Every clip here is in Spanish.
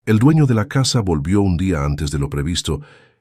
El dueño de la casa volvió un día antes de lo previsto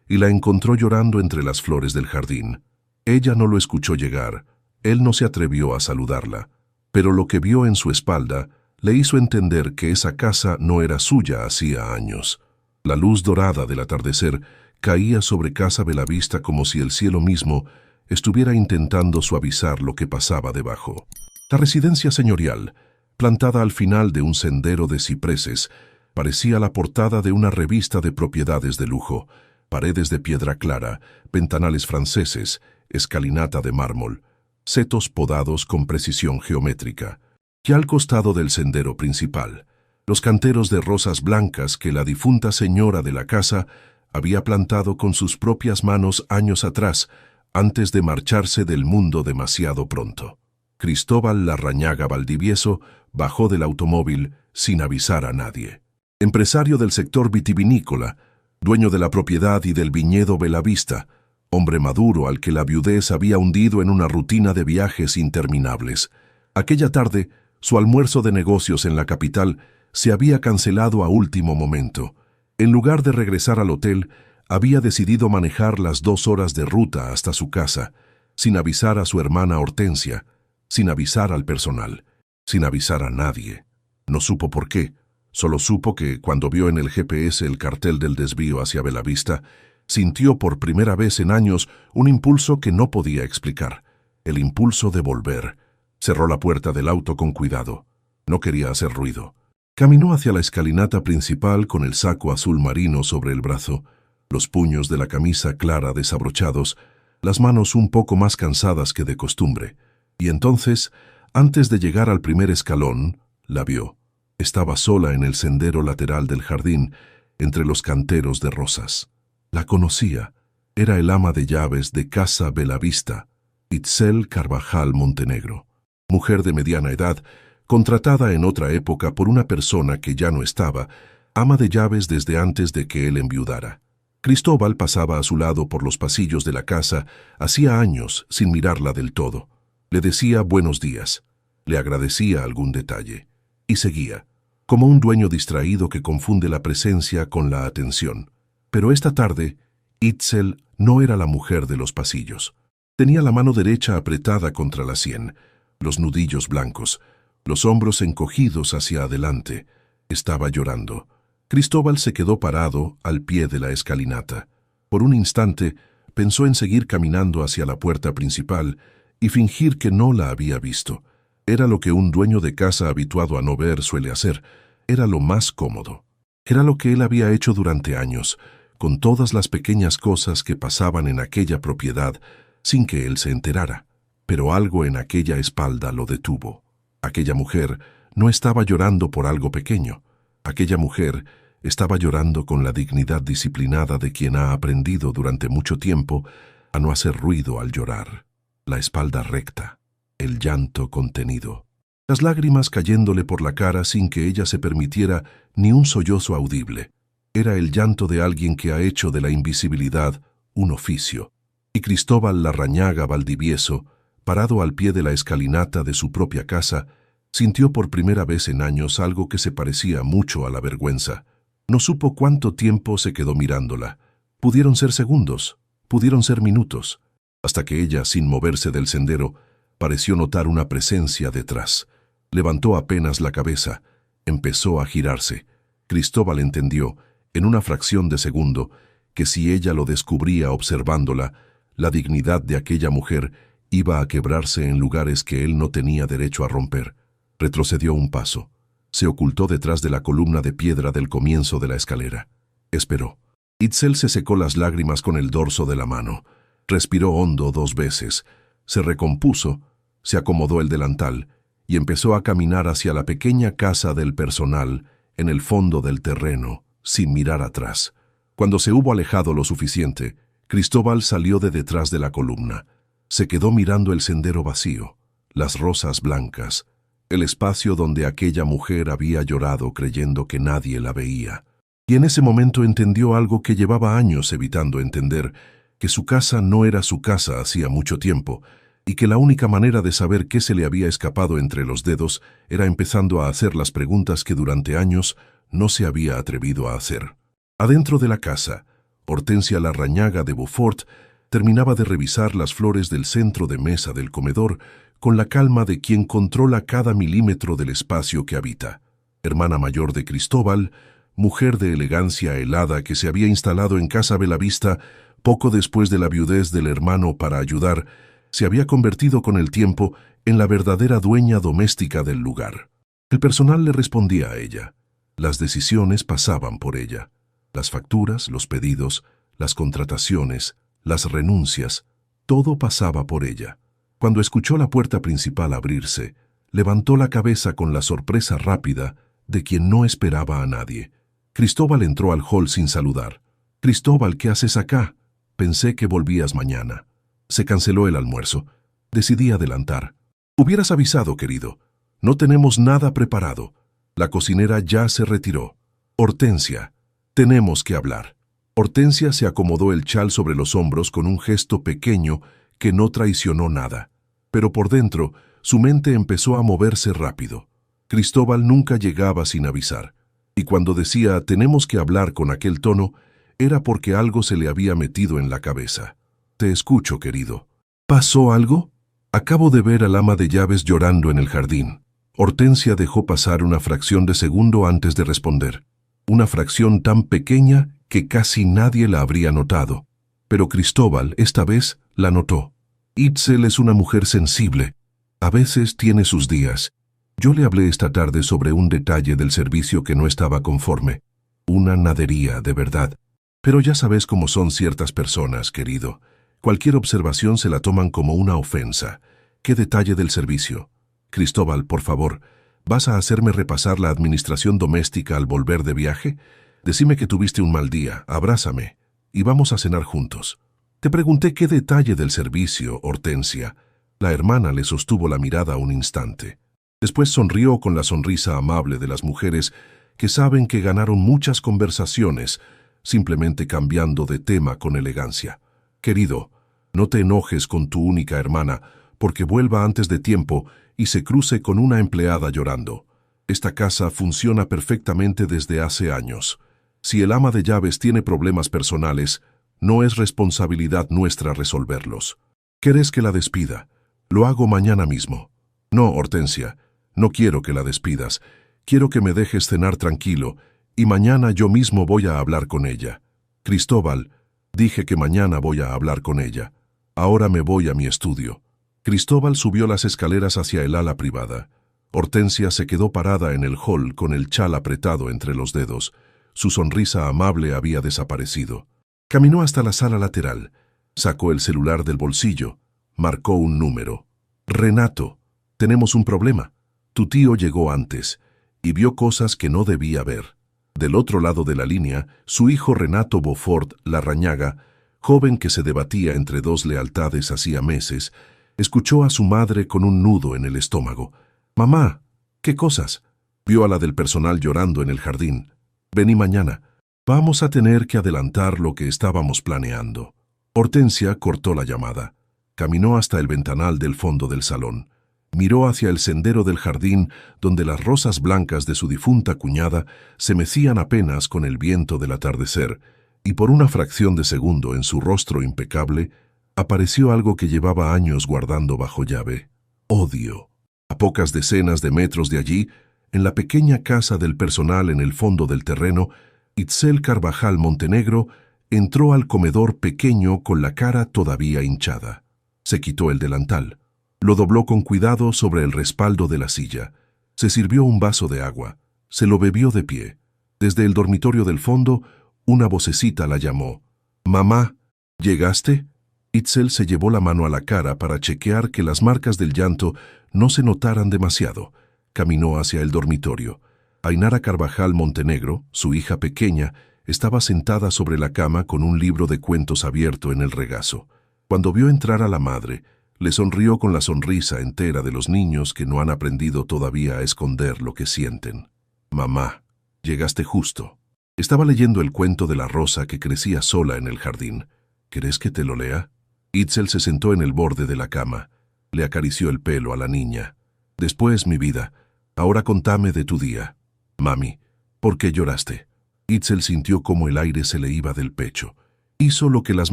y la encontró llorando entre las flores del jardín. Ella no lo escuchó llegar, él no se atrevió a saludarla, pero lo que vio en su espalda le hizo entender que esa casa no era suya hacía años. La luz dorada del atardecer caía sobre Casa Belavista como si el cielo mismo estuviera intentando suavizar lo que pasaba debajo. La residencia señorial, plantada al final de un sendero de cipreses, parecía la portada de una revista de propiedades de lujo: paredes de piedra clara, ventanales franceses, escalinata de mármol, setos podados con precisión geométrica. Y al costado del sendero principal, los canteros de rosas blancas que la difunta señora de la casa había plantado con sus propias manos años atrás, antes de marcharse del mundo demasiado pronto. Cristóbal Larrañaga Valdivieso bajó del automóvil sin avisar a nadie. Empresario del sector vitivinícola, dueño de la propiedad y del viñedo Belavista, hombre maduro al que la viudez había hundido en una rutina de viajes interminables. Aquella tarde, su almuerzo de negocios en la capital se había cancelado a último momento. En lugar de regresar al hotel, había decidido manejar las 2 horas de ruta hasta su casa, sin avisar a su hermana Hortensia, sin avisar al personal, sin avisar a nadie. No supo por qué, solo supo que cuando vio en el GPS el cartel del desvío hacia Belavista, sintió por primera vez en años un impulso que no podía explicar, el impulso de volver. Cerró la puerta del auto con cuidado. No quería hacer ruido. Caminó hacia la escalinata principal con el saco azul marino sobre el brazo, los puños de la camisa clara desabrochados, las manos un poco más cansadas que de costumbre. Y entonces, antes de llegar al primer escalón, la vio. Estaba sola en el sendero lateral del jardín, entre los canteros de rosas. La conocía. Era el ama de llaves de Casa Belavista, Itzel Carvajal Montenegro. Mujer de mediana edad, contratada en otra época por una persona que ya no estaba, ama de llaves desde antes de que él enviudara. Cristóbal pasaba a su lado por los pasillos de la casa hacía años sin mirarla del todo. Le decía buenos días, le agradecía algún detalle, y seguía, como un dueño distraído que confunde la presencia con la atención. Pero esta tarde, Itzel no era la mujer de los pasillos. Tenía la mano derecha apretada contra la sien, los nudillos blancos, los hombros encogidos hacia adelante. Estaba llorando. Cristóbal se quedó parado al pie de la escalinata. Por un instante pensó en seguir caminando hacia la puerta principal y fingir que no la había visto. Era lo que un dueño de casa habituado a no ver suele hacer. Era lo más cómodo. Era lo que él había hecho durante años, con todas las pequeñas cosas que pasaban en aquella propiedad sin que él se enterara. Pero algo en aquella espalda lo detuvo. Aquella mujer no estaba llorando por algo pequeño. Aquella mujer estaba llorando con la dignidad disciplinada de quien ha aprendido durante mucho tiempo a no hacer ruido al llorar. La espalda recta, el llanto contenido. Las lágrimas cayéndole por la cara sin que ella se permitiera ni un sollozo audible. Era el llanto de alguien que ha hecho de la invisibilidad un oficio. Y Cristóbal Larrañaga Valdivieso, parado al pie de la escalinata de su propia casa, sintió por primera vez en años algo que se parecía mucho a la vergüenza. No supo cuánto tiempo se quedó mirándola. Pudieron ser segundos, pudieron ser minutos, hasta que ella, sin moverse del sendero, pareció notar una presencia detrás. Levantó apenas la cabeza, empezó a girarse. Cristóbal entendió, en una fracción de segundo, que si ella lo descubría observándola, la dignidad de aquella mujer iba a quebrarse en lugares que él no tenía derecho a romper. Retrocedió un paso. Se ocultó detrás de la columna de piedra del comienzo de la escalera. Esperó. Itzel se secó las lágrimas con el dorso de la mano. Respiró hondo 2 veces. Se recompuso, se acomodó el delantal y empezó a caminar hacia la pequeña casa del personal en el fondo del terreno, sin mirar atrás. Cuando se hubo alejado lo suficiente, Cristóbal salió de detrás de la columna. Se quedó mirando el sendero vacío, las rosas blancas, el espacio donde aquella mujer había llorado creyendo que nadie la veía. Y en ese momento entendió algo que llevaba años evitando entender, que su casa no era su casa hacía mucho tiempo, y que la única manera de saber qué se le había escapado entre los dedos era empezando a hacer las preguntas que durante años no se había atrevido a hacer. Adentro de la casa, Hortensia Larrañaga de Beaufort terminaba de revisar las flores del centro de mesa del comedor con la calma de quien controla cada milímetro del espacio que habita. Hermana mayor de Cristóbal, mujer de elegancia helada que se había instalado en Casa Belavista poco después de la viudez del hermano para ayudar, se había convertido con el tiempo en la verdadera dueña doméstica del lugar. El personal le respondía a ella. Las decisiones pasaban por ella. Las facturas, los pedidos, las contrataciones, las renuncias, todo pasaba por ella. Cuando escuchó la puerta principal abrirse, levantó la cabeza con la sorpresa rápida de quien no esperaba a nadie. Cristóbal entró al hall sin saludar. «Cristóbal, ¿qué haces acá? Pensé que volvías mañana». Se canceló el almuerzo. Decidí adelantar. «Hubieras avisado, querido. No tenemos nada preparado. La cocinera ya se retiró. Hortensia, tenemos que hablar». Hortensia se acomodó el chal sobre los hombros con un gesto pequeño que no traicionó nada. Pero por dentro, su mente empezó a moverse rápido. Cristóbal nunca llegaba sin avisar. Y cuando decía «tenemos que hablar» con aquel tono, era porque algo se le había metido en la cabeza. «Te escucho, querido». «¿Pasó algo?» «Acabo de ver al ama de llaves llorando en el jardín». Hortensia dejó pasar una fracción de segundo antes de responder. Una fracción tan pequeña que casi nadie la habría notado. Pero Cristóbal, esta vez, la notó. Itzel es una mujer sensible. A veces tiene sus días. Yo le hablé esta tarde sobre un detalle del servicio que no estaba conforme. Una nadería, de verdad. Pero ya sabes cómo son ciertas personas, querido. Cualquier observación se la toman como una ofensa. ¿Qué detalle del servicio? Cristóbal, por favor, ¿vas a hacerme repasar la administración doméstica al volver de viaje? Decime que tuviste un mal día, abrázame, y vamos a cenar juntos. Te pregunté qué detalle del servicio, Hortensia. La hermana le sostuvo la mirada un instante. Después sonrió con la sonrisa amable de las mujeres que saben que ganaron muchas conversaciones, simplemente cambiando de tema con elegancia. Querido, no te enojes con tu única hermana, porque vuelva antes de tiempo y se cruce con una empleada llorando. Esta casa funciona perfectamente desde hace años. Si el ama de llaves tiene problemas personales, no es responsabilidad nuestra resolverlos. ¿Querés que la despida? Lo hago mañana mismo. No, Hortensia, no quiero que la despidas. Quiero que me dejes cenar tranquilo, y mañana yo mismo voy a hablar con ella. Cristóbal, dije que mañana voy a hablar con ella. Ahora me voy a mi estudio. Cristóbal subió las escaleras hacia el ala privada. Hortensia se quedó parada en el hall con el chal apretado entre los dedos. Su sonrisa amable había desaparecido. Caminó hasta la sala lateral. Sacó el celular del bolsillo. Marcó un número. «Renato, tenemos un problema. Tu tío llegó antes y vio cosas que no debía ver». Del otro lado de la línea, su hijo Renato Beaufort Larrañaga, joven que se debatía entre dos lealtades hacía meses, escuchó a su madre con un nudo en el estómago. «Mamá, ¿qué cosas?» Vio a la del personal llorando en el jardín. «Vení mañana. Vamos a tener que adelantar lo que estábamos planeando». Hortensia cortó la llamada. Caminó hasta el ventanal del fondo del salón. Miró hacia el sendero del jardín donde las rosas blancas de su difunta cuñada se mecían apenas con el viento del atardecer, y por una fracción de segundo en su rostro impecable apareció algo que llevaba años guardando bajo llave: odio. A pocas decenas de metros de allí, en la pequeña casa del personal en el fondo del terreno, Itzel Carvajal Montenegro entró al comedor pequeño con la cara todavía hinchada. Se quitó el delantal. Lo dobló con cuidado sobre el respaldo de la silla. Se sirvió un vaso de agua. Se lo bebió de pie. Desde el dormitorio del fondo, una vocecita la llamó. «Mamá, ¿llegaste?» Itzel se llevó la mano a la cara para chequear que las marcas del llanto no se notaran demasiado. Caminó hacia el dormitorio. Ainara Carvajal Montenegro, su hija pequeña, estaba sentada sobre la cama con un libro de cuentos abierto en el regazo. Cuando vio entrar a la madre, le sonrió con la sonrisa entera de los niños que no han aprendido todavía a esconder lo que sienten. «Mamá, llegaste justo». Estaba leyendo el cuento de la rosa que crecía sola en el jardín. ¿Querés que te lo lea? Itzel se sentó en el borde de la cama. Le acarició el pelo a la niña. «Después, mi vida, ahora contame de tu día». «Mami, ¿Por qué lloraste? Itzel sintió como el aire se le iba del pecho. Hizo lo que las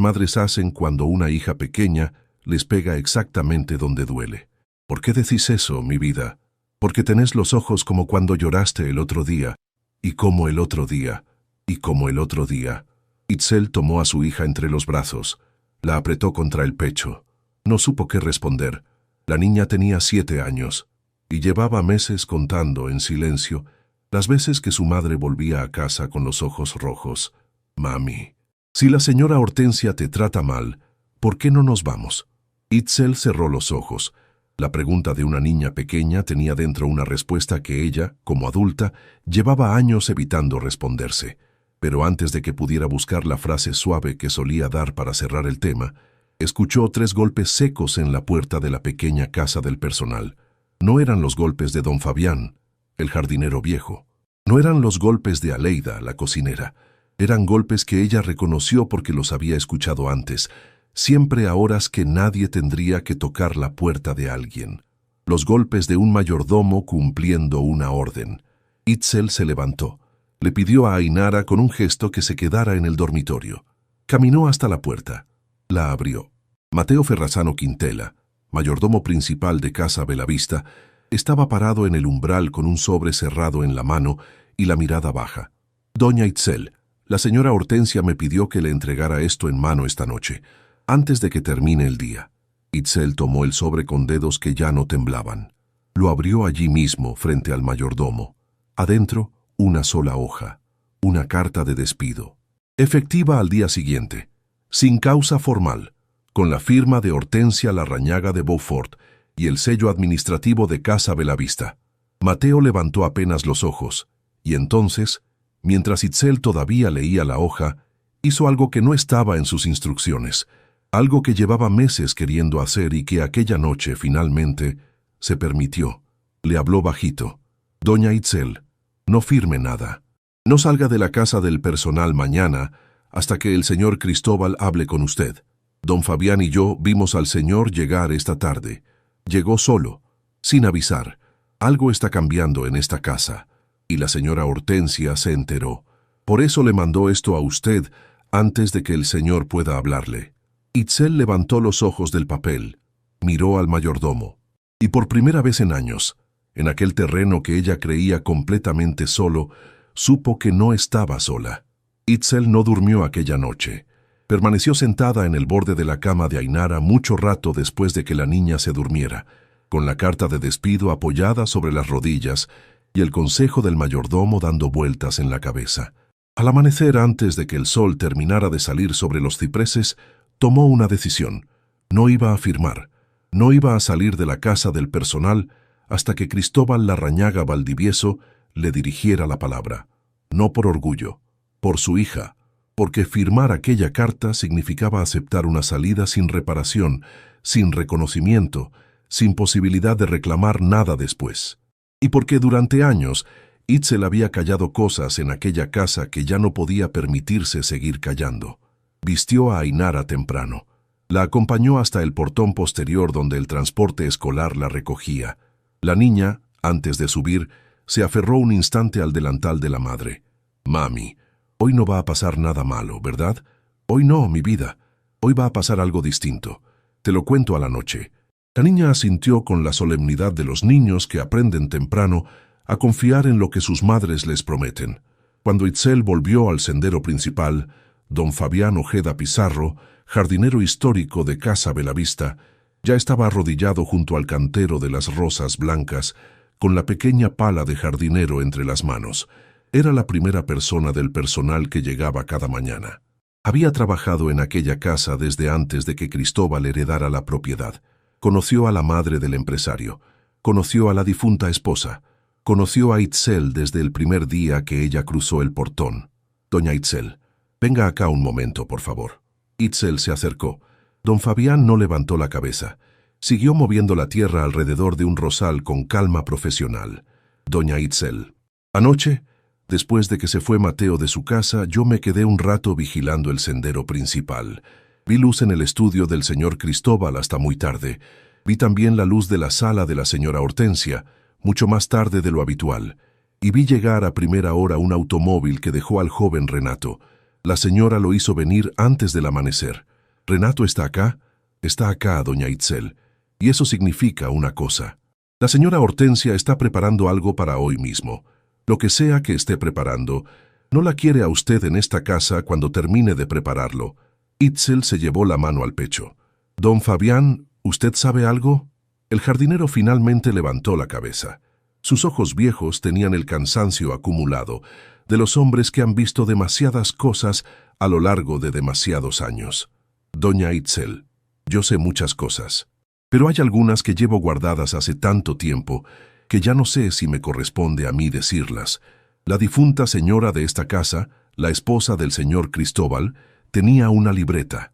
madres hacen cuando una hija pequeña les pega exactamente donde duele. ¿Por qué decís eso, mi vida? Porque tenés los ojos como cuando lloraste el otro día, y como el otro día, y como el otro día. Itzel tomó a su hija entre los brazos, la apretó contra el pecho. No supo qué responder. La niña tenía 7 años, y llevaba meses contando en silencio las veces que su madre volvía a casa con los ojos rojos. Mami, si la señora Hortensia te trata mal, ¿por qué no nos vamos? Itzel cerró los ojos. La pregunta de una niña pequeña tenía dentro una respuesta que ella, como adulta, llevaba años evitando responderse. Pero antes de que pudiera buscar la frase suave que solía dar para cerrar el tema, escuchó 3 golpes secos en la puerta de la pequeña casa del personal. No eran los golpes de don Fabián, el jardinero viejo. No eran los golpes de Aleida, la cocinera. Eran golpes que ella reconoció porque los había escuchado antes, siempre a horas que nadie tendría que tocar la puerta de alguien. Los golpes de un mayordomo cumpliendo una orden. Itzel se levantó. Le pidió a Ainara con un gesto que se quedara en el dormitorio. Caminó hasta la puerta. La abrió. Mateo Ferrazano Quintela, mayordomo principal de Casa Belavista, estaba parado en el umbral con un sobre cerrado en la mano y la mirada baja. Doña Itzel, la señora Hortensia me pidió que le entregara esto en mano esta noche, antes de que termine el día. Itzel tomó el sobre con dedos que ya no temblaban. Lo abrió allí mismo, frente al mayordomo. Adentro, una sola hoja, una carta de despido. Efectiva al día siguiente, sin causa formal, con la firma de Hortensia Larrañaga de Beaufort y el sello administrativo de Casa Belavista. Mateo levantó apenas los ojos, y entonces, mientras Itzel todavía leía la hoja, hizo algo que no estaba en sus instrucciones, algo que llevaba meses queriendo hacer y que aquella noche, finalmente, se permitió. Le habló bajito. Doña Itzel, no firme nada. No salga de la casa del personal mañana hasta que el señor Cristóbal hable con usted. Don Fabián y yo vimos al señor llegar esta tarde. Llegó solo, sin avisar. Algo está cambiando en esta casa. Y la señora Hortensia se enteró. Por eso le mandó esto a usted antes de que el señor pueda hablarle. Itzel levantó los ojos del papel, miró al mayordomo. Y por primera vez en años, en aquel terreno que ella creía completamente solo, supo que no estaba sola. Itzel no durmió aquella noche. Permaneció sentada en el borde de la cama de Ainara mucho rato después de que la niña se durmiera, con la carta de despido apoyada sobre las rodillas y el consejo del mayordomo dando vueltas en la cabeza. Al amanecer, antes de que el sol terminara de salir sobre los cipreses, tomó una decisión. No iba a firmar, no iba a salir de la casa del personal hasta que Cristóbal Larrañaga Valdivieso le dirigiera la palabra. No por orgullo, por su hija, porque firmar aquella carta significaba aceptar una salida sin reparación, sin reconocimiento, sin posibilidad de reclamar nada después. Y porque durante años Itzel había callado cosas en aquella casa que ya no podía permitirse seguir callando. Vistió a Ainara temprano. La acompañó hasta el portón posterior donde el transporte escolar la recogía. La niña, antes de subir, se aferró un instante al delantal de la madre. «Mami, hoy no va a pasar nada malo, ¿verdad? Hoy no, mi vida. Hoy va a pasar algo distinto. Te lo cuento a la noche». La niña asintió con la solemnidad de los niños que aprenden temprano a confiar en lo que sus madres les prometen. Cuando Itzel volvió al sendero principal, don Fabián Ojeda Pizarro, jardinero histórico de Casa Belavista, ya estaba arrodillado junto al cantero de las rosas blancas, con la pequeña pala de jardinero entre las manos. Era la primera persona del personal que llegaba cada mañana. Había trabajado en aquella casa desde antes de que Cristóbal heredara la propiedad. Conoció a la madre del empresario, conoció a la difunta esposa, conoció a Itzel desde el primer día que ella cruzó el portón. «Doña Itzel, venga acá un momento, por favor». Itzel se acercó. Don Fabián no levantó la cabeza. Siguió moviendo la tierra alrededor de un rosal con calma profesional. «Doña Itzel, anoche, después de que se fue Mateo de su casa, yo me quedé un rato vigilando el sendero principal. Vi luz en el estudio del señor Cristóbal hasta muy tarde. Vi también la luz de la sala de la señora Hortensia, mucho más tarde de lo habitual. y vi llegar a primera hora un automóvil que dejó al joven Renato. La señora lo hizo venir antes del amanecer. «¿Renato está acá?» «Está acá, doña Itzel. Y eso significa una cosa. La señora Hortensia está preparando algo para hoy mismo. Lo que sea que esté preparando, no la quiere a usted en esta casa cuando termine de prepararlo». Itzel se llevó la mano al pecho. «Don Fabián, ¿usted sabe algo?» El jardinero finalmente levantó la cabeza. Sus ojos viejos tenían el cansancio acumulado de los hombres que han visto demasiadas cosas a lo largo de demasiados años. «Doña Itzel, yo sé muchas cosas, pero hay algunas que llevo guardadas hace tanto tiempo que ya no sé si me corresponde a mí decirlas. La difunta señora de esta casa, la esposa del señor Cristóbal, tenía una libreta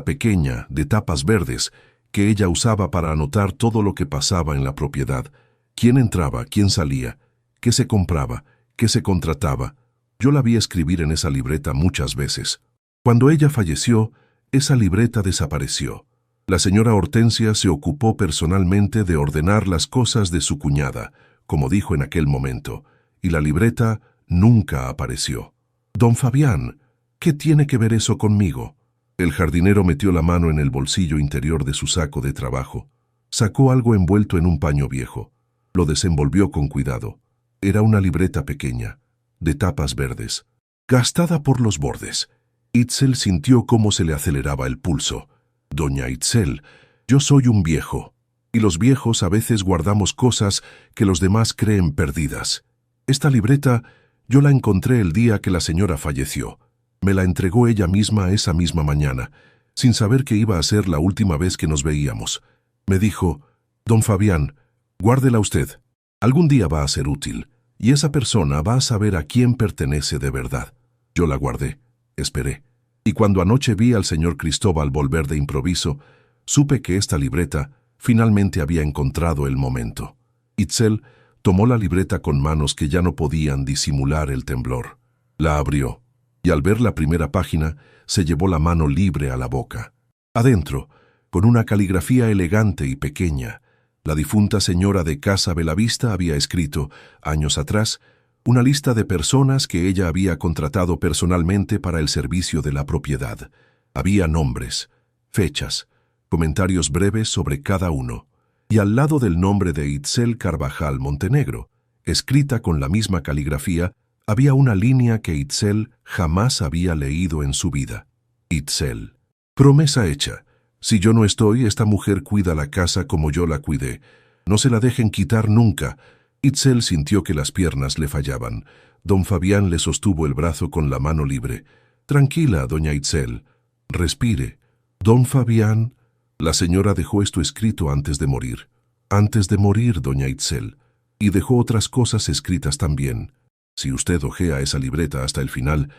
pequeña de tapas verdes que ella usaba para anotar todo lo que pasaba en la propiedad, quién entraba, quién salía, qué se compraba, qué se contrataba. Yo la vi escribir en esa libreta muchas veces. Cuando ella falleció, esa libreta desapareció. La señora Hortensia se ocupó personalmente de ordenar las cosas de su cuñada, como dijo en aquel momento, y la libreta nunca apareció. «Don Fabián, ¿qué tiene que ver eso conmigo?» El jardinero metió la mano en el bolsillo interior de su saco de trabajo. Sacó algo envuelto en un paño viejo. Lo desenvolvió con cuidado. Era una libreta pequeña, de tapas verdes, gastada por los bordes. Itzel sintió cómo se le aceleraba el pulso. «Doña Itzel, yo soy un viejo, y los viejos a veces guardamos cosas que los demás creen perdidas. Esta libreta yo la encontré el día que la señora falleció. Me la entregó ella misma esa misma mañana, sin saber que iba a ser la última vez que nos veíamos. Me dijo, «Don Fabián, guárdela usted. Algún día va a ser útil, y esa persona va a saber a quién pertenece de verdad». Yo la guardé, esperé, y cuando anoche vi al señor Cristóbal volver de improviso, supe que esta libreta finalmente había encontrado el momento. Itzel tomó la libreta con manos que ya no podían disimular el temblor. La abrió, y al ver la primera página, se llevó la mano libre a la boca. Adentro, con una caligrafía elegante y pequeña, la difunta señora de Casa Belavista había escrito, años atrás, una lista de personas que ella había contratado personalmente para el servicio de la propiedad. Había nombres, fechas, comentarios breves sobre cada uno, y al lado del nombre de Itzel Carvajal Montenegro, escrita con la misma caligrafía, había una línea que Itzel jamás había leído en su vida. Itzel. Promesa hecha. Si yo no estoy, esta mujer cuida la casa como yo la cuidé. No se la dejen quitar nunca. Itzel sintió que las piernas le fallaban. Don Fabián le sostuvo el brazo con la mano libre. «Tranquila, doña Itzel. Respire. Don Fabián». La señora dejó esto escrito antes de morir. Antes de morir, doña Itzel. Y dejó otras cosas escritas también. Si usted ojea esa libreta hasta el final,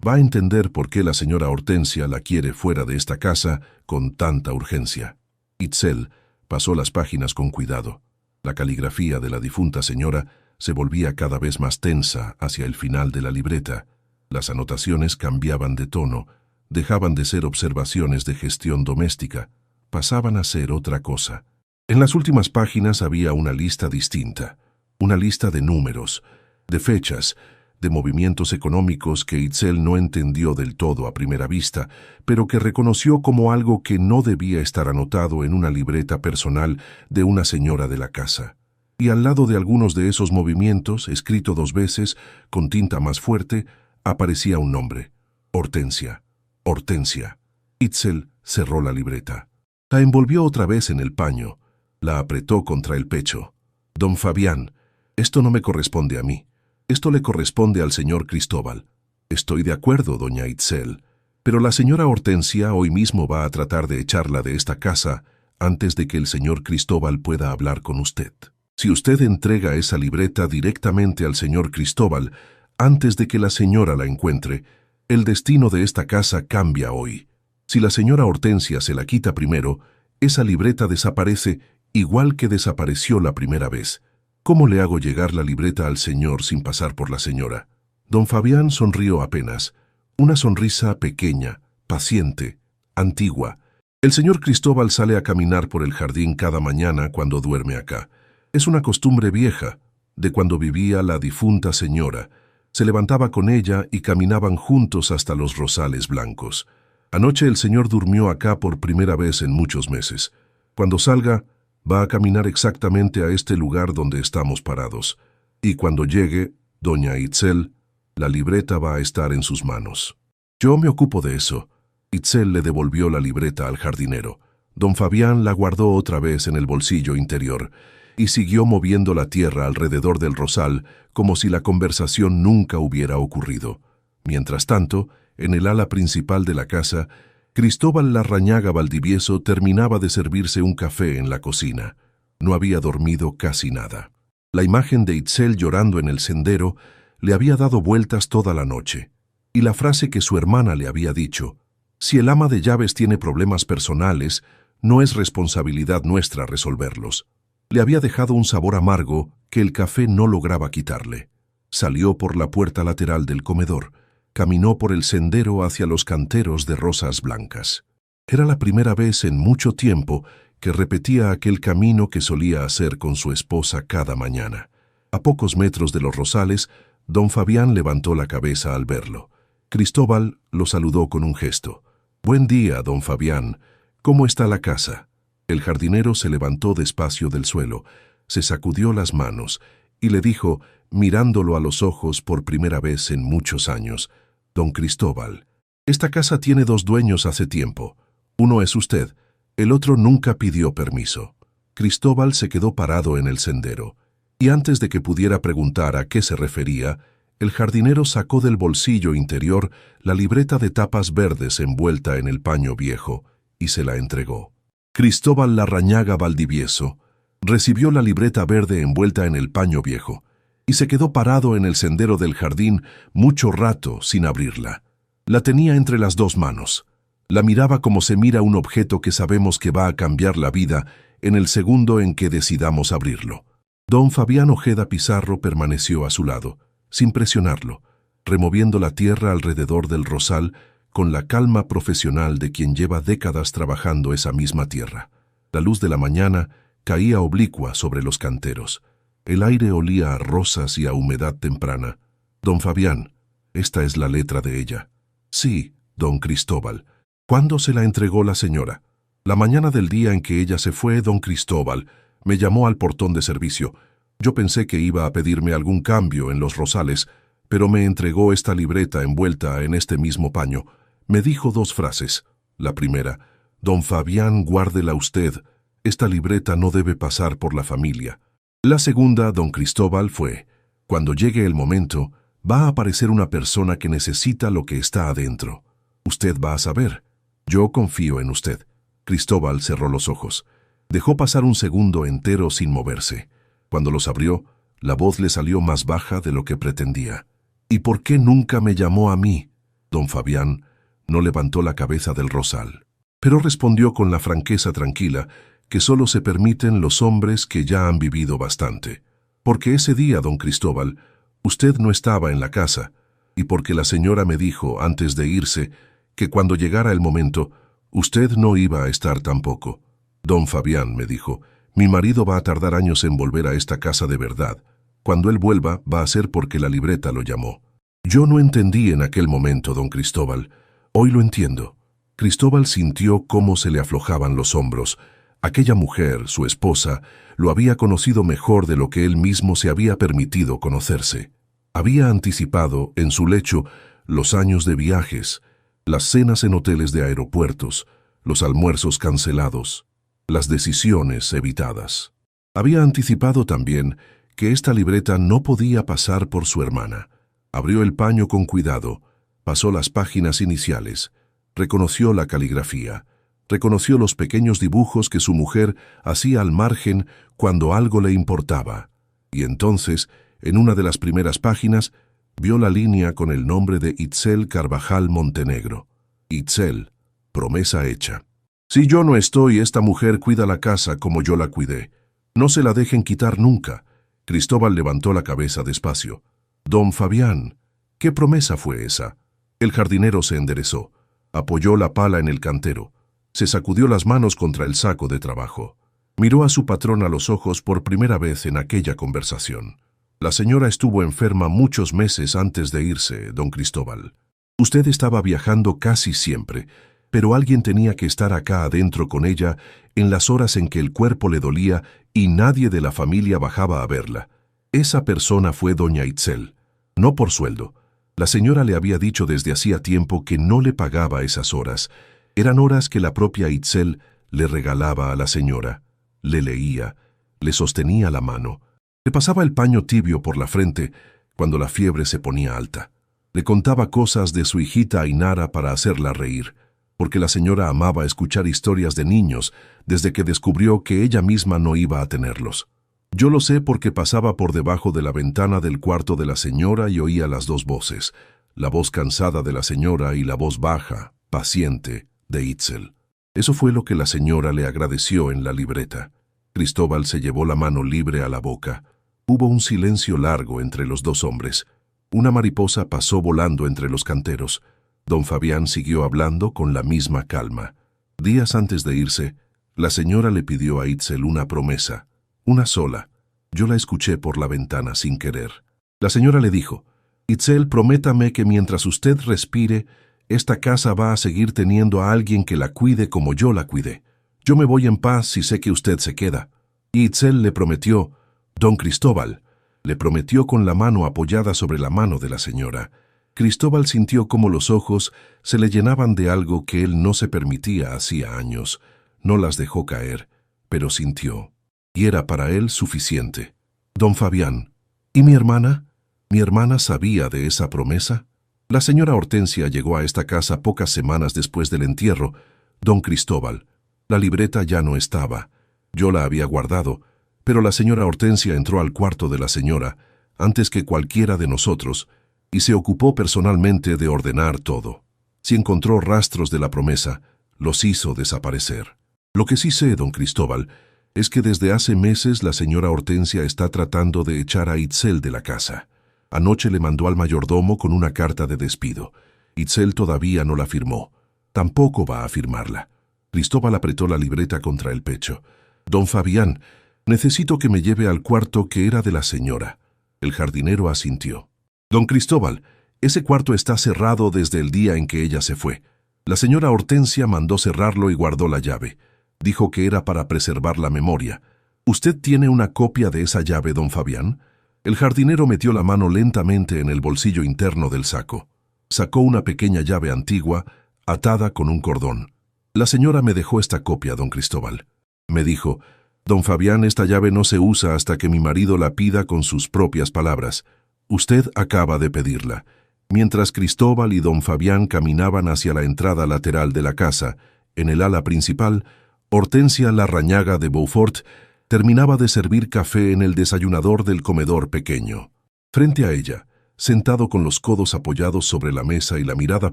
va a entender por qué la señora Hortensia la quiere fuera de esta casa con tanta urgencia. Itzel pasó las páginas con cuidado. La caligrafía de la difunta señora se volvía cada vez más tensa hacia el final de la libreta. Las anotaciones cambiaban de tono, dejaban de ser observaciones de gestión doméstica, pasaban a ser otra cosa. En las últimas páginas había una lista distinta, una lista de números, de fechas, de movimientos económicos que Itzel no entendió del todo a primera vista, pero que reconoció como algo que no debía estar anotado en una libreta personal de una señora de la casa. Y al lado de algunos de esos movimientos, escrito 2 veces, con tinta más fuerte, aparecía un nombre. Hortensia. Hortensia. Itzel cerró la libreta. La envolvió otra vez en el paño. La apretó contra el pecho. «Don Fabián, esto no me corresponde a mí. Esto le corresponde al señor Cristóbal». «Estoy de acuerdo, doña Itzel, pero la señora Hortensia hoy mismo va a tratar de echarla de esta casa antes de que el señor Cristóbal pueda hablar con usted. Si usted entrega esa libreta directamente al señor Cristóbal antes de que la señora la encuentre, el destino de esta casa cambia hoy. Si la señora Hortensia se la quita primero, esa libreta desaparece igual que desapareció la primera vez. ¿Cómo le hago llegar la libreta al señor sin pasar por la señora?» Don Fabián sonrió apenas, una sonrisa pequeña, paciente, antigua. «El señor Cristóbal sale a caminar por el jardín cada mañana cuando duerme acá. Es una costumbre vieja. de cuando vivía la difunta señora. Se levantaba con ella y caminaban juntos hasta los rosales blancos. Anoche el señor durmió acá por primera vez en muchos meses. Cuando salga, va a caminar exactamente a este lugar donde estamos parados. Y cuando llegue, doña Itzel, la libreta va a estar en sus manos. Yo me ocupo de eso. Itzel le devolvió la libreta al jardinero. Don Fabián la guardó otra vez en el bolsillo interior y siguió moviendo la tierra alrededor del rosal como si la conversación nunca hubiera ocurrido. Mientras tanto, en el ala principal de la casa, Cristóbal Larrañaga Valdivieso terminaba de servirse un café en la cocina. No había dormido casi nada. La imagen de Itzel llorando en el sendero le había dado vueltas toda la noche. Y la frase que su hermana le había dicho, «Si el ama de llaves tiene problemas personales, no es responsabilidad nuestra resolverlos», le había dejado un sabor amargo que el café no lograba quitarle. Salió por la puerta lateral del comedor. Caminó por el sendero hacia los canteros de rosas blancas. Era la primera vez en mucho tiempo que repetía aquel camino que solía hacer con su esposa cada mañana. A pocos metros de los rosales, don Fabián levantó la cabeza al verlo. Cristóbal lo saludó con un gesto. «Buen día, don Fabián. ¿Cómo está la casa?» El jardinero se levantó despacio del suelo, se sacudió las manos y le dijo, mirándolo a los ojos por primera vez en muchos años, «Don Cristóbal, esta casa tiene 2 dueños hace tiempo. Uno es usted, el otro nunca pidió permiso». Cristóbal se quedó parado en el sendero, y antes de que pudiera preguntar a qué se refería, el jardinero sacó del bolsillo interior la libreta de tapas verdes envuelta en el paño viejo y se la entregó. Cristóbal Larrañaga Valdivieso recibió la libreta verde envuelta en el paño viejo y se quedó parado en el sendero del jardín mucho rato sin abrirla. La tenía entre las 2 manos. La miraba como se mira un objeto que sabemos que va a cambiar la vida en el segundo en que decidamos abrirlo. Don Fabián Ojeda Pizarro permaneció a su lado, sin presionarlo, removiendo la tierra alrededor del rosal con la calma profesional de quien lleva décadas trabajando esa misma tierra. La luz de la mañana caía oblicua sobre los canteros. El aire olía a rosas y a humedad temprana. «Don Fabián, esta es la letra de ella». «Sí, don Cristóbal». «¿Cuándo se la entregó la señora?» «La mañana del día en que ella se fue, don Cristóbal. Me llamó al portón de servicio. Yo pensé que iba a pedirme algún cambio en los rosales, pero me entregó esta libreta envuelta en este mismo paño. Me dijo 2 frases. La primera, «Don Fabián, guárdela usted. Esta libreta no debe pasar por la familia». La segunda, don Cristóbal, fue, «Cuando llegue el momento, va a aparecer una persona que necesita lo que está adentro. Usted va a saber. Yo confío en usted». Cristóbal cerró los ojos. Dejó pasar un segundo entero sin moverse. Cuando los abrió, la voz le salió más baja de lo que pretendía. «¿Y por qué nunca me llamó a mí?» Don Fabián no levantó la cabeza del rosal, pero respondió con la franqueza tranquila que solo se permiten los hombres que ya han vivido bastante. «Porque ese día, don Cristóbal, usted no estaba en la casa, y porque la señora me dijo antes de irse que cuando llegara el momento, usted no iba a estar tampoco. Don Fabián me dijo, mi marido va a tardar años en volver a esta casa de verdad. Cuando él vuelva, va a ser porque la libreta lo llamó». Yo no entendí en aquel momento, don Cristóbal. Hoy lo entiendo. Cristóbal sintió cómo se le aflojaban los hombros. Aquella mujer, su esposa, lo había conocido mejor de lo que él mismo se había permitido conocerse. Había anticipado, en su lecho, los años de viajes, las cenas en hoteles de aeropuertos, los almuerzos cancelados, las decisiones evitadas. Había anticipado también que esta libreta no podía pasar por su hermana. Abrió el paño con cuidado, pasó las páginas iniciales, reconoció la caligrafía, reconoció los pequeños dibujos que su mujer hacía al margen cuando algo le importaba, y entonces, en una de las primeras páginas, vio la línea con el nombre de Itzel Carvajal Montenegro. Itzel, promesa hecha. Si yo no estoy, esta mujer cuida la casa como yo la cuidé. No se la dejen quitar nunca. Cristóbal levantó la cabeza despacio. Don Fabián, ¿qué promesa fue esa? El jardinero se enderezó, apoyó la pala en el cantero, se sacudió las manos contra el saco de trabajo. Miró a su patrón a los ojos por primera vez en aquella conversación. La señora estuvo enferma muchos meses antes de irse, don Cristóbal. Usted estaba viajando casi siempre, pero alguien tenía que estar acá adentro con ella en las horas en que el cuerpo le dolía y nadie de la familia bajaba a verla. Esa persona fue doña Itzel. No por sueldo. La señora le había dicho desde hacía tiempo que no le pagaba esas horas. Eran horas que la propia Itzel le regalaba a la señora. Le leía, le sostenía la mano. Le pasaba el paño tibio por la frente cuando la fiebre se ponía alta. Le contaba cosas de su hijita Ainara para hacerla reír, porque la señora amaba escuchar historias de niños desde que descubrió que ella misma no iba a tenerlos. Yo lo sé porque pasaba por debajo de la ventana del cuarto de la señora y oía las dos voces, la voz cansada de la señora y la voz baja, paciente, de Itzel. Eso fue lo que la señora le agradeció en la libreta. Cristóbal se llevó la mano libre a la boca. Hubo un silencio largo entre los dos hombres. Una mariposa pasó volando entre los canteros. Don Fabián siguió hablando con la misma calma. Días antes de irse, la señora le pidió a Itzel una promesa, una sola. Yo la escuché por la ventana sin querer. La señora le dijo, «Itzel, prométame que mientras usted respire, esta casa va a seguir teniendo a alguien que la cuide como yo la cuidé. Yo me voy en paz si sé que usted se queda». Y Itzel le prometió, «Don Cristóbal», le prometió con la mano apoyada sobre la mano de la señora. Cristóbal sintió como los ojos se le llenaban de algo que él no se permitía hacía años. No las dejó caer, pero sintió. Y era para él suficiente. Don Fabián, ¿y mi hermana? ¿Mi hermana sabía de esa promesa? La señora Hortensia llegó a esta casa pocas semanas después del entierro. Don Cristóbal, la libreta ya no estaba. Yo la había guardado, pero la señora Hortensia entró al cuarto de la señora antes que cualquiera de nosotros y se ocupó personalmente de ordenar todo. Si encontró rastros de la promesa, los hizo desaparecer. Lo que sí sé, don Cristóbal, es que desde hace meses la señora Hortensia está tratando de echar a Itzel de la casa. Anoche le mandó al mayordomo con una carta de despido. Itzel todavía no la firmó. Tampoco va a firmarla. Cristóbal apretó la libreta contra el pecho. Don Fabián, necesito que me lleve al cuarto que era de la señora. El jardinero asintió. Don Cristóbal, ese cuarto está cerrado desde el día en que ella se fue. La señora Hortensia mandó cerrarlo y guardó la llave. Dijo que era para preservar la memoria. ¿Usted tiene una copia de esa llave, don Fabián? El jardinero metió la mano lentamente en el bolsillo interno del saco. Sacó una pequeña llave antigua, atada con un cordón. La señora me dejó esta copia, don Cristóbal. Me dijo, don Fabián, esta llave no se usa hasta que mi marido la pida con sus propias palabras. Usted acaba de pedirla. Mientras Cristóbal y don Fabián caminaban hacia la entrada lateral de la casa, en el ala principal, Hortensia Larrañaga de Beaufort terminaba de servir café en el desayunador del comedor pequeño. Frente a ella, sentado con los codos apoyados sobre la mesa y la mirada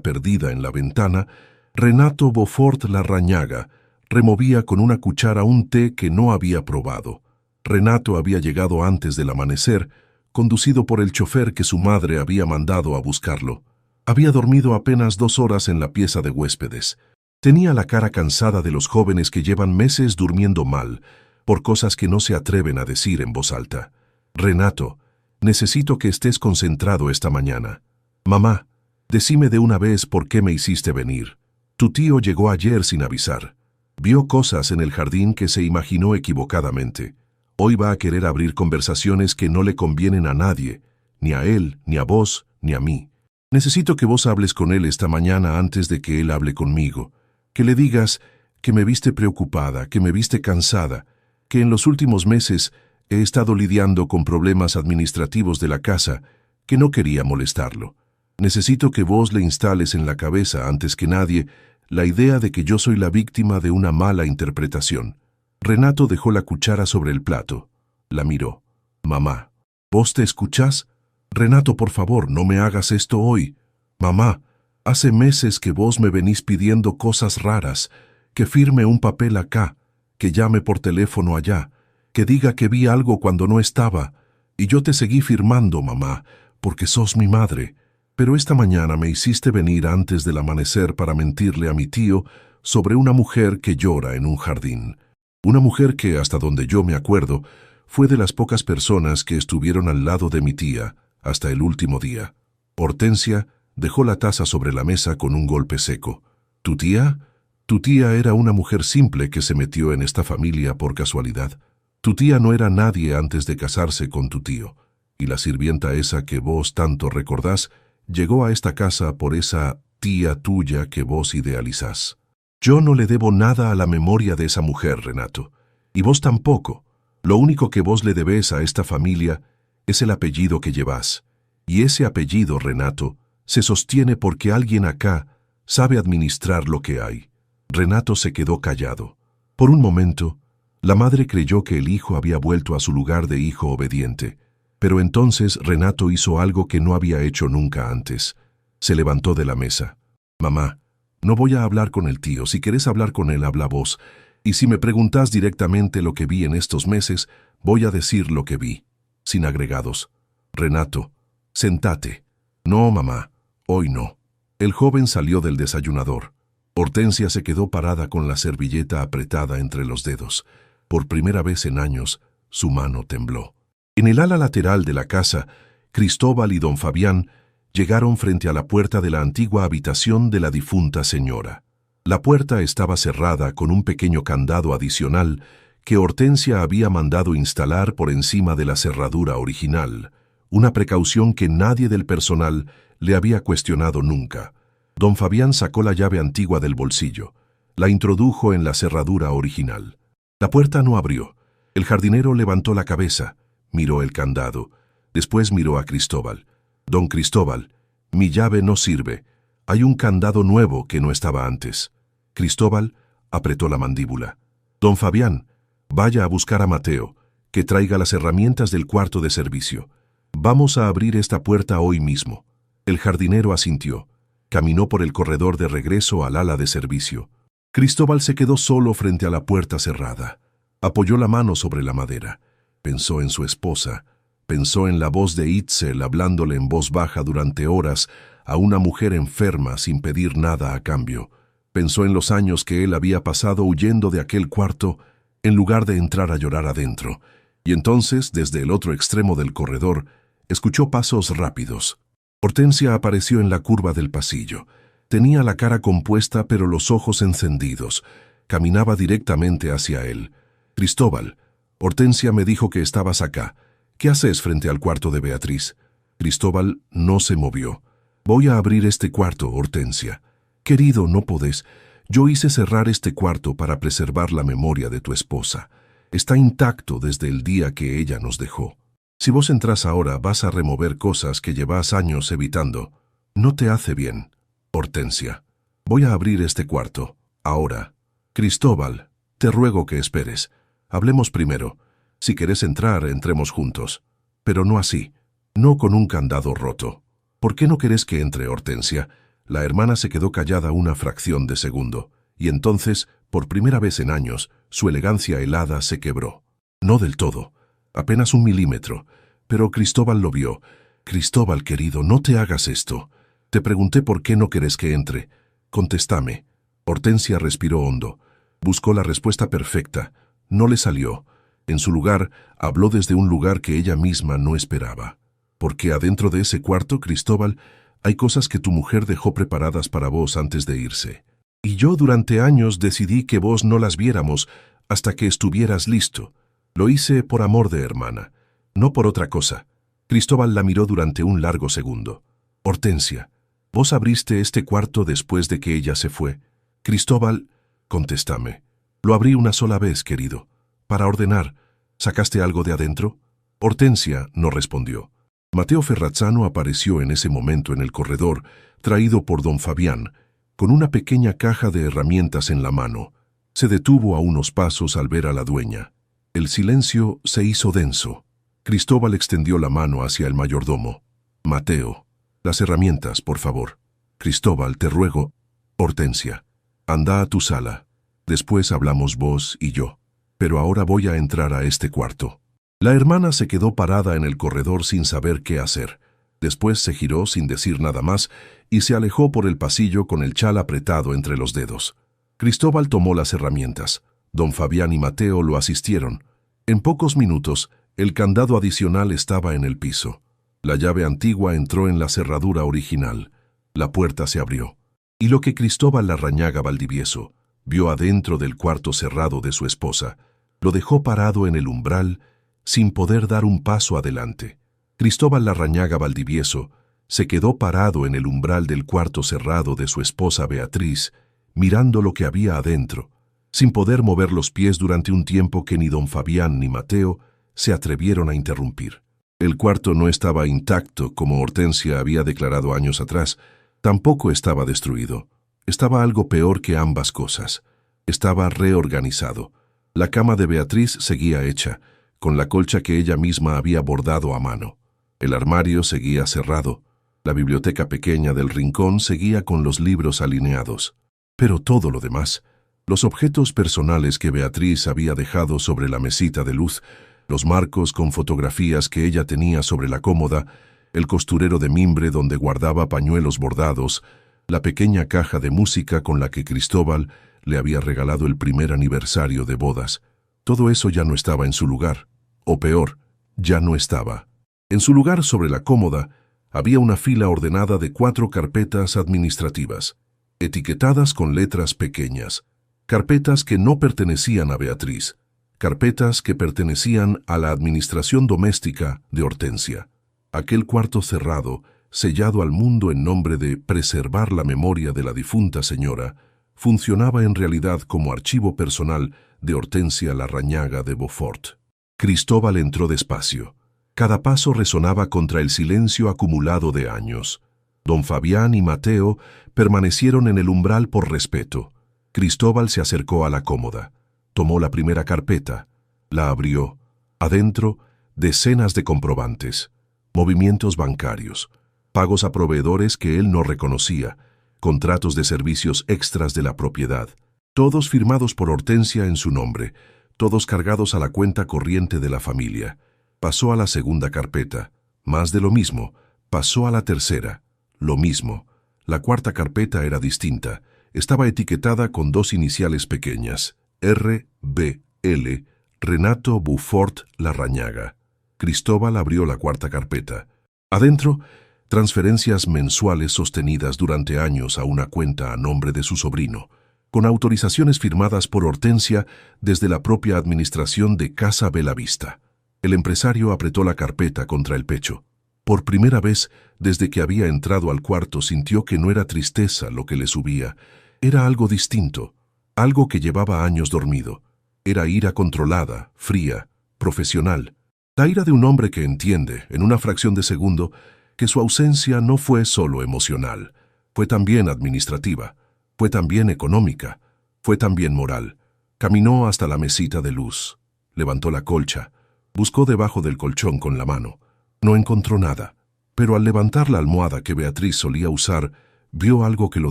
perdida en la ventana, Renato Beaufort Larrañaga removía con una cuchara un té que no había probado. Renato había llegado antes del amanecer, conducido por el chofer que su madre había mandado a buscarlo. Había dormido apenas 2 horas en la pieza de huéspedes. Tenía la cara cansada de los jóvenes que llevan meses durmiendo mal, por cosas que no se atreven a decir en voz alta. Renato, necesito que estés concentrado esta mañana. Mamá, decime de una vez por qué me hiciste venir. Tu tío llegó ayer sin avisar. Vio cosas en el jardín que se imaginó equivocadamente. Hoy va a querer abrir conversaciones que no le convienen a nadie, ni a él, ni a vos, ni a mí. Necesito que vos hables con él esta mañana antes de que él hable conmigo. Que le digas que me viste preocupada, que me viste cansada, que en los últimos meses he estado lidiando con problemas administrativos de la casa, que no quería molestarlo. Necesito que vos le instales en la cabeza, antes que nadie, la idea de que yo soy la víctima de una mala interpretación. Renato dejó la cuchara sobre el plato. La miró. Mamá, ¿vos te escuchás? Renato, por favor, no me hagas esto hoy. Mamá, hace meses que vos me venís pidiendo cosas raras, que firme un papel acá, que llame por teléfono allá, que diga que vi algo cuando no estaba, y yo te seguí firmando, mamá, porque sos mi madre. Pero esta mañana me hiciste venir antes del amanecer para mentirle a mi tío sobre una mujer que llora en un jardín. Una mujer que, hasta donde yo me acuerdo, fue de las pocas personas que estuvieron al lado de mi tía hasta el último día. Hortensia dejó la taza sobre la mesa con un golpe seco. ¿Tu tía? Tu tía era una mujer simple que se metió en esta familia por casualidad. Tu tía no era nadie antes de casarse con tu tío, y la sirvienta esa que vos tanto recordás llegó a esta casa por esa tía tuya que vos idealizás. Yo no le debo nada a la memoria de esa mujer, Renato, y vos tampoco. Lo único que vos le debés a esta familia es el apellido que llevás, y ese apellido, Renato, se sostiene porque alguien acá sabe administrar lo que hay. Renato se quedó callado. Por un momento, la madre creyó que el hijo había vuelto a su lugar de hijo obediente, pero entonces Renato hizo algo que no había hecho nunca antes. Se levantó de la mesa. Mamá, no voy a hablar con el tío. Si querés hablar con él, habla vos. Y si me preguntás directamente lo que vi en estos meses, voy a decir lo que vi, sin agregados. Renato, sentate. No, mamá, hoy no. El joven salió del desayunador. Hortensia se quedó parada con la servilleta apretada entre los dedos. Por primera vez en años, su mano tembló. En el ala lateral de la casa, Cristóbal y don Fabián llegaron frente a la puerta de la antigua habitación de la difunta señora. La puerta estaba cerrada con un pequeño candado adicional que Hortensia había mandado instalar por encima de la cerradura original, una precaución que nadie del personal le había cuestionado nunca. Don Fabián sacó la llave antigua del bolsillo, la introdujo en la cerradura original. La puerta no abrió. El jardinero levantó la cabeza, miró el candado, después miró a Cristóbal. Don Cristóbal, mi llave no sirve. Hay un candado nuevo que no estaba antes. Cristóbal apretó la mandíbula. Don Fabián, vaya a buscar a Mateo, que traiga las herramientas del cuarto de servicio. Vamos a abrir esta puerta hoy mismo. El jardinero asintió. Caminó por el corredor de regreso al ala de servicio. Cristóbal se quedó solo frente a la puerta cerrada. Apoyó la mano sobre la madera. Pensó en su esposa. Pensó en la voz de Itzel hablándole en voz baja durante horas a una mujer enferma sin pedir nada a cambio. Pensó en los años que él había pasado huyendo de aquel cuarto en lugar de entrar a llorar adentro. Y entonces, desde el otro extremo del corredor, escuchó pasos rápidos. Hortensia apareció en la curva del pasillo. Tenía la cara compuesta pero los ojos encendidos. Caminaba directamente hacia él. Cristóbal, Hortensia me dijo que estabas acá. ¿Qué haces frente al cuarto de Beatriz? Cristóbal no se movió. Voy a abrir este cuarto, Hortensia. Querido, no podés. Yo hice cerrar este cuarto para preservar la memoria de tu esposa. Está intacto desde el día que ella nos dejó. Si vos entras ahora, vas a remover cosas que llevas años evitando. No te hace bien, Hortensia. Voy a abrir este cuarto, ahora. Cristóbal, te ruego que esperes. Hablemos primero. Si querés entrar, entremos juntos. Pero no así, no con un candado roto. ¿Por qué no querés que entre, Hortensia? La hermana se quedó callada una fracción de segundo, y entonces, por primera vez en años, su elegancia helada se quebró. No del todo. Apenas 1 milímetro, pero Cristóbal lo vio. Cristóbal, querido, no te hagas esto. Te pregunté por qué no querés que entre. Contéstame. Hortensia respiró hondo. Buscó la respuesta perfecta. No le salió. En su lugar, habló desde un lugar que ella misma no esperaba. Porque adentro de ese cuarto, Cristóbal, hay cosas que tu mujer dejó preparadas para vos antes de irse. Y yo durante años decidí que vos no las viéramos hasta que estuvieras listo. Lo hice por amor de hermana, no por otra cosa. Cristóbal la miró durante un largo segundo. Hortensia, ¿vos abriste este cuarto después de que ella se fue? Cristóbal, contéstame. Lo abrí una sola vez, querido. Para ordenar. ¿Sacaste algo de adentro? Hortensia no respondió. Mateo Ferrazzano apareció en ese momento en el corredor, traído por don Fabián, con una pequeña caja de herramientas en la mano. Se detuvo a unos pasos al ver a la dueña. El silencio se hizo denso. Cristóbal extendió la mano hacia el mayordomo. Mateo, las herramientas, por favor. Cristóbal, te ruego. Hortensia, anda a tu sala. Después hablamos vos y yo. Pero ahora voy a entrar a este cuarto. La hermana se quedó parada en el corredor sin saber qué hacer. Después se giró sin decir nada más y se alejó por el pasillo con el chal apretado entre los dedos. Cristóbal tomó las herramientas. Don Fabián y Mateo lo asistieron. En pocos minutos, el candado adicional estaba en el piso. La llave antigua entró en la cerradura original. La puerta se abrió. Y lo que Cristóbal Larrañaga Valdivieso vio adentro del cuarto cerrado de su esposa, lo dejó parado en el umbral sin poder dar un paso adelante. Cristóbal Larrañaga Valdivieso se quedó parado en el umbral del cuarto cerrado de su esposa Beatriz, mirando lo que había adentro, sin poder mover los pies durante un tiempo que ni don Fabián ni Mateo se atrevieron a interrumpir. El cuarto no estaba intacto, como Hortensia había declarado años atrás. Tampoco estaba destruido. Estaba algo peor que ambas cosas. Estaba reorganizado. La cama de Beatriz seguía hecha, con la colcha que ella misma había bordado a mano. El armario seguía cerrado. La biblioteca pequeña del rincón seguía con los libros alineados. Pero todo lo demás, los objetos personales que Beatriz había dejado sobre la mesita de luz, los marcos con fotografías que ella tenía sobre la cómoda, el costurero de mimbre donde guardaba pañuelos bordados, la pequeña caja de música con la que Cristóbal le había regalado el primer aniversario de bodas. Todo eso ya no estaba en su lugar, o peor, ya no estaba. En su lugar, sobre la cómoda, había una fila ordenada de 4 carpetas administrativas, etiquetadas con letras pequeñas, carpetas que no pertenecían a Beatriz, carpetas que pertenecían a la administración doméstica de Hortensia. Aquel cuarto cerrado, sellado al mundo en nombre de preservar la memoria de la difunta señora, funcionaba en realidad como archivo personal de Hortensia Larrañaga de Beaufort. Cristóbal entró despacio. Cada paso resonaba contra el silencio acumulado de años. Don Fabián y Mateo permanecieron en el umbral por respeto. Cristóbal se acercó a la cómoda. Tomó la primera carpeta. La abrió. Adentro, decenas de comprobantes, movimientos bancarios, pagos a proveedores que él no reconocía, contratos de servicios extras de la propiedad, todos firmados por Hortensia en su nombre, todos cargados a la cuenta corriente de la familia. Pasó a la segunda carpeta, más de lo mismo. Pasó a la tercera, lo mismo. La cuarta carpeta era distinta. Estaba etiquetada con 2 iniciales pequeñas, R.B.L., Renato Beaufort Larrañaga. Cristóbal abrió la cuarta carpeta. Adentro, transferencias mensuales sostenidas durante años a una cuenta a nombre de su sobrino, con autorizaciones firmadas por Hortensia desde la propia administración de Casa Belavista. El empresario apretó la carpeta contra el pecho. Por primera vez, desde que había entrado al cuarto, sintió que no era tristeza lo que le subía. Era algo distinto, algo que llevaba años dormido. Era ira controlada, fría, profesional. La ira de un hombre que entiende, en una fracción de segundo, que su ausencia no fue solo emocional, fue también administrativa, fue también económica, fue también moral. Caminó hasta la mesita de luz, levantó la colcha, buscó debajo del colchón con la mano. No encontró nada, pero al levantar la almohada que Beatriz solía usar, vio algo que lo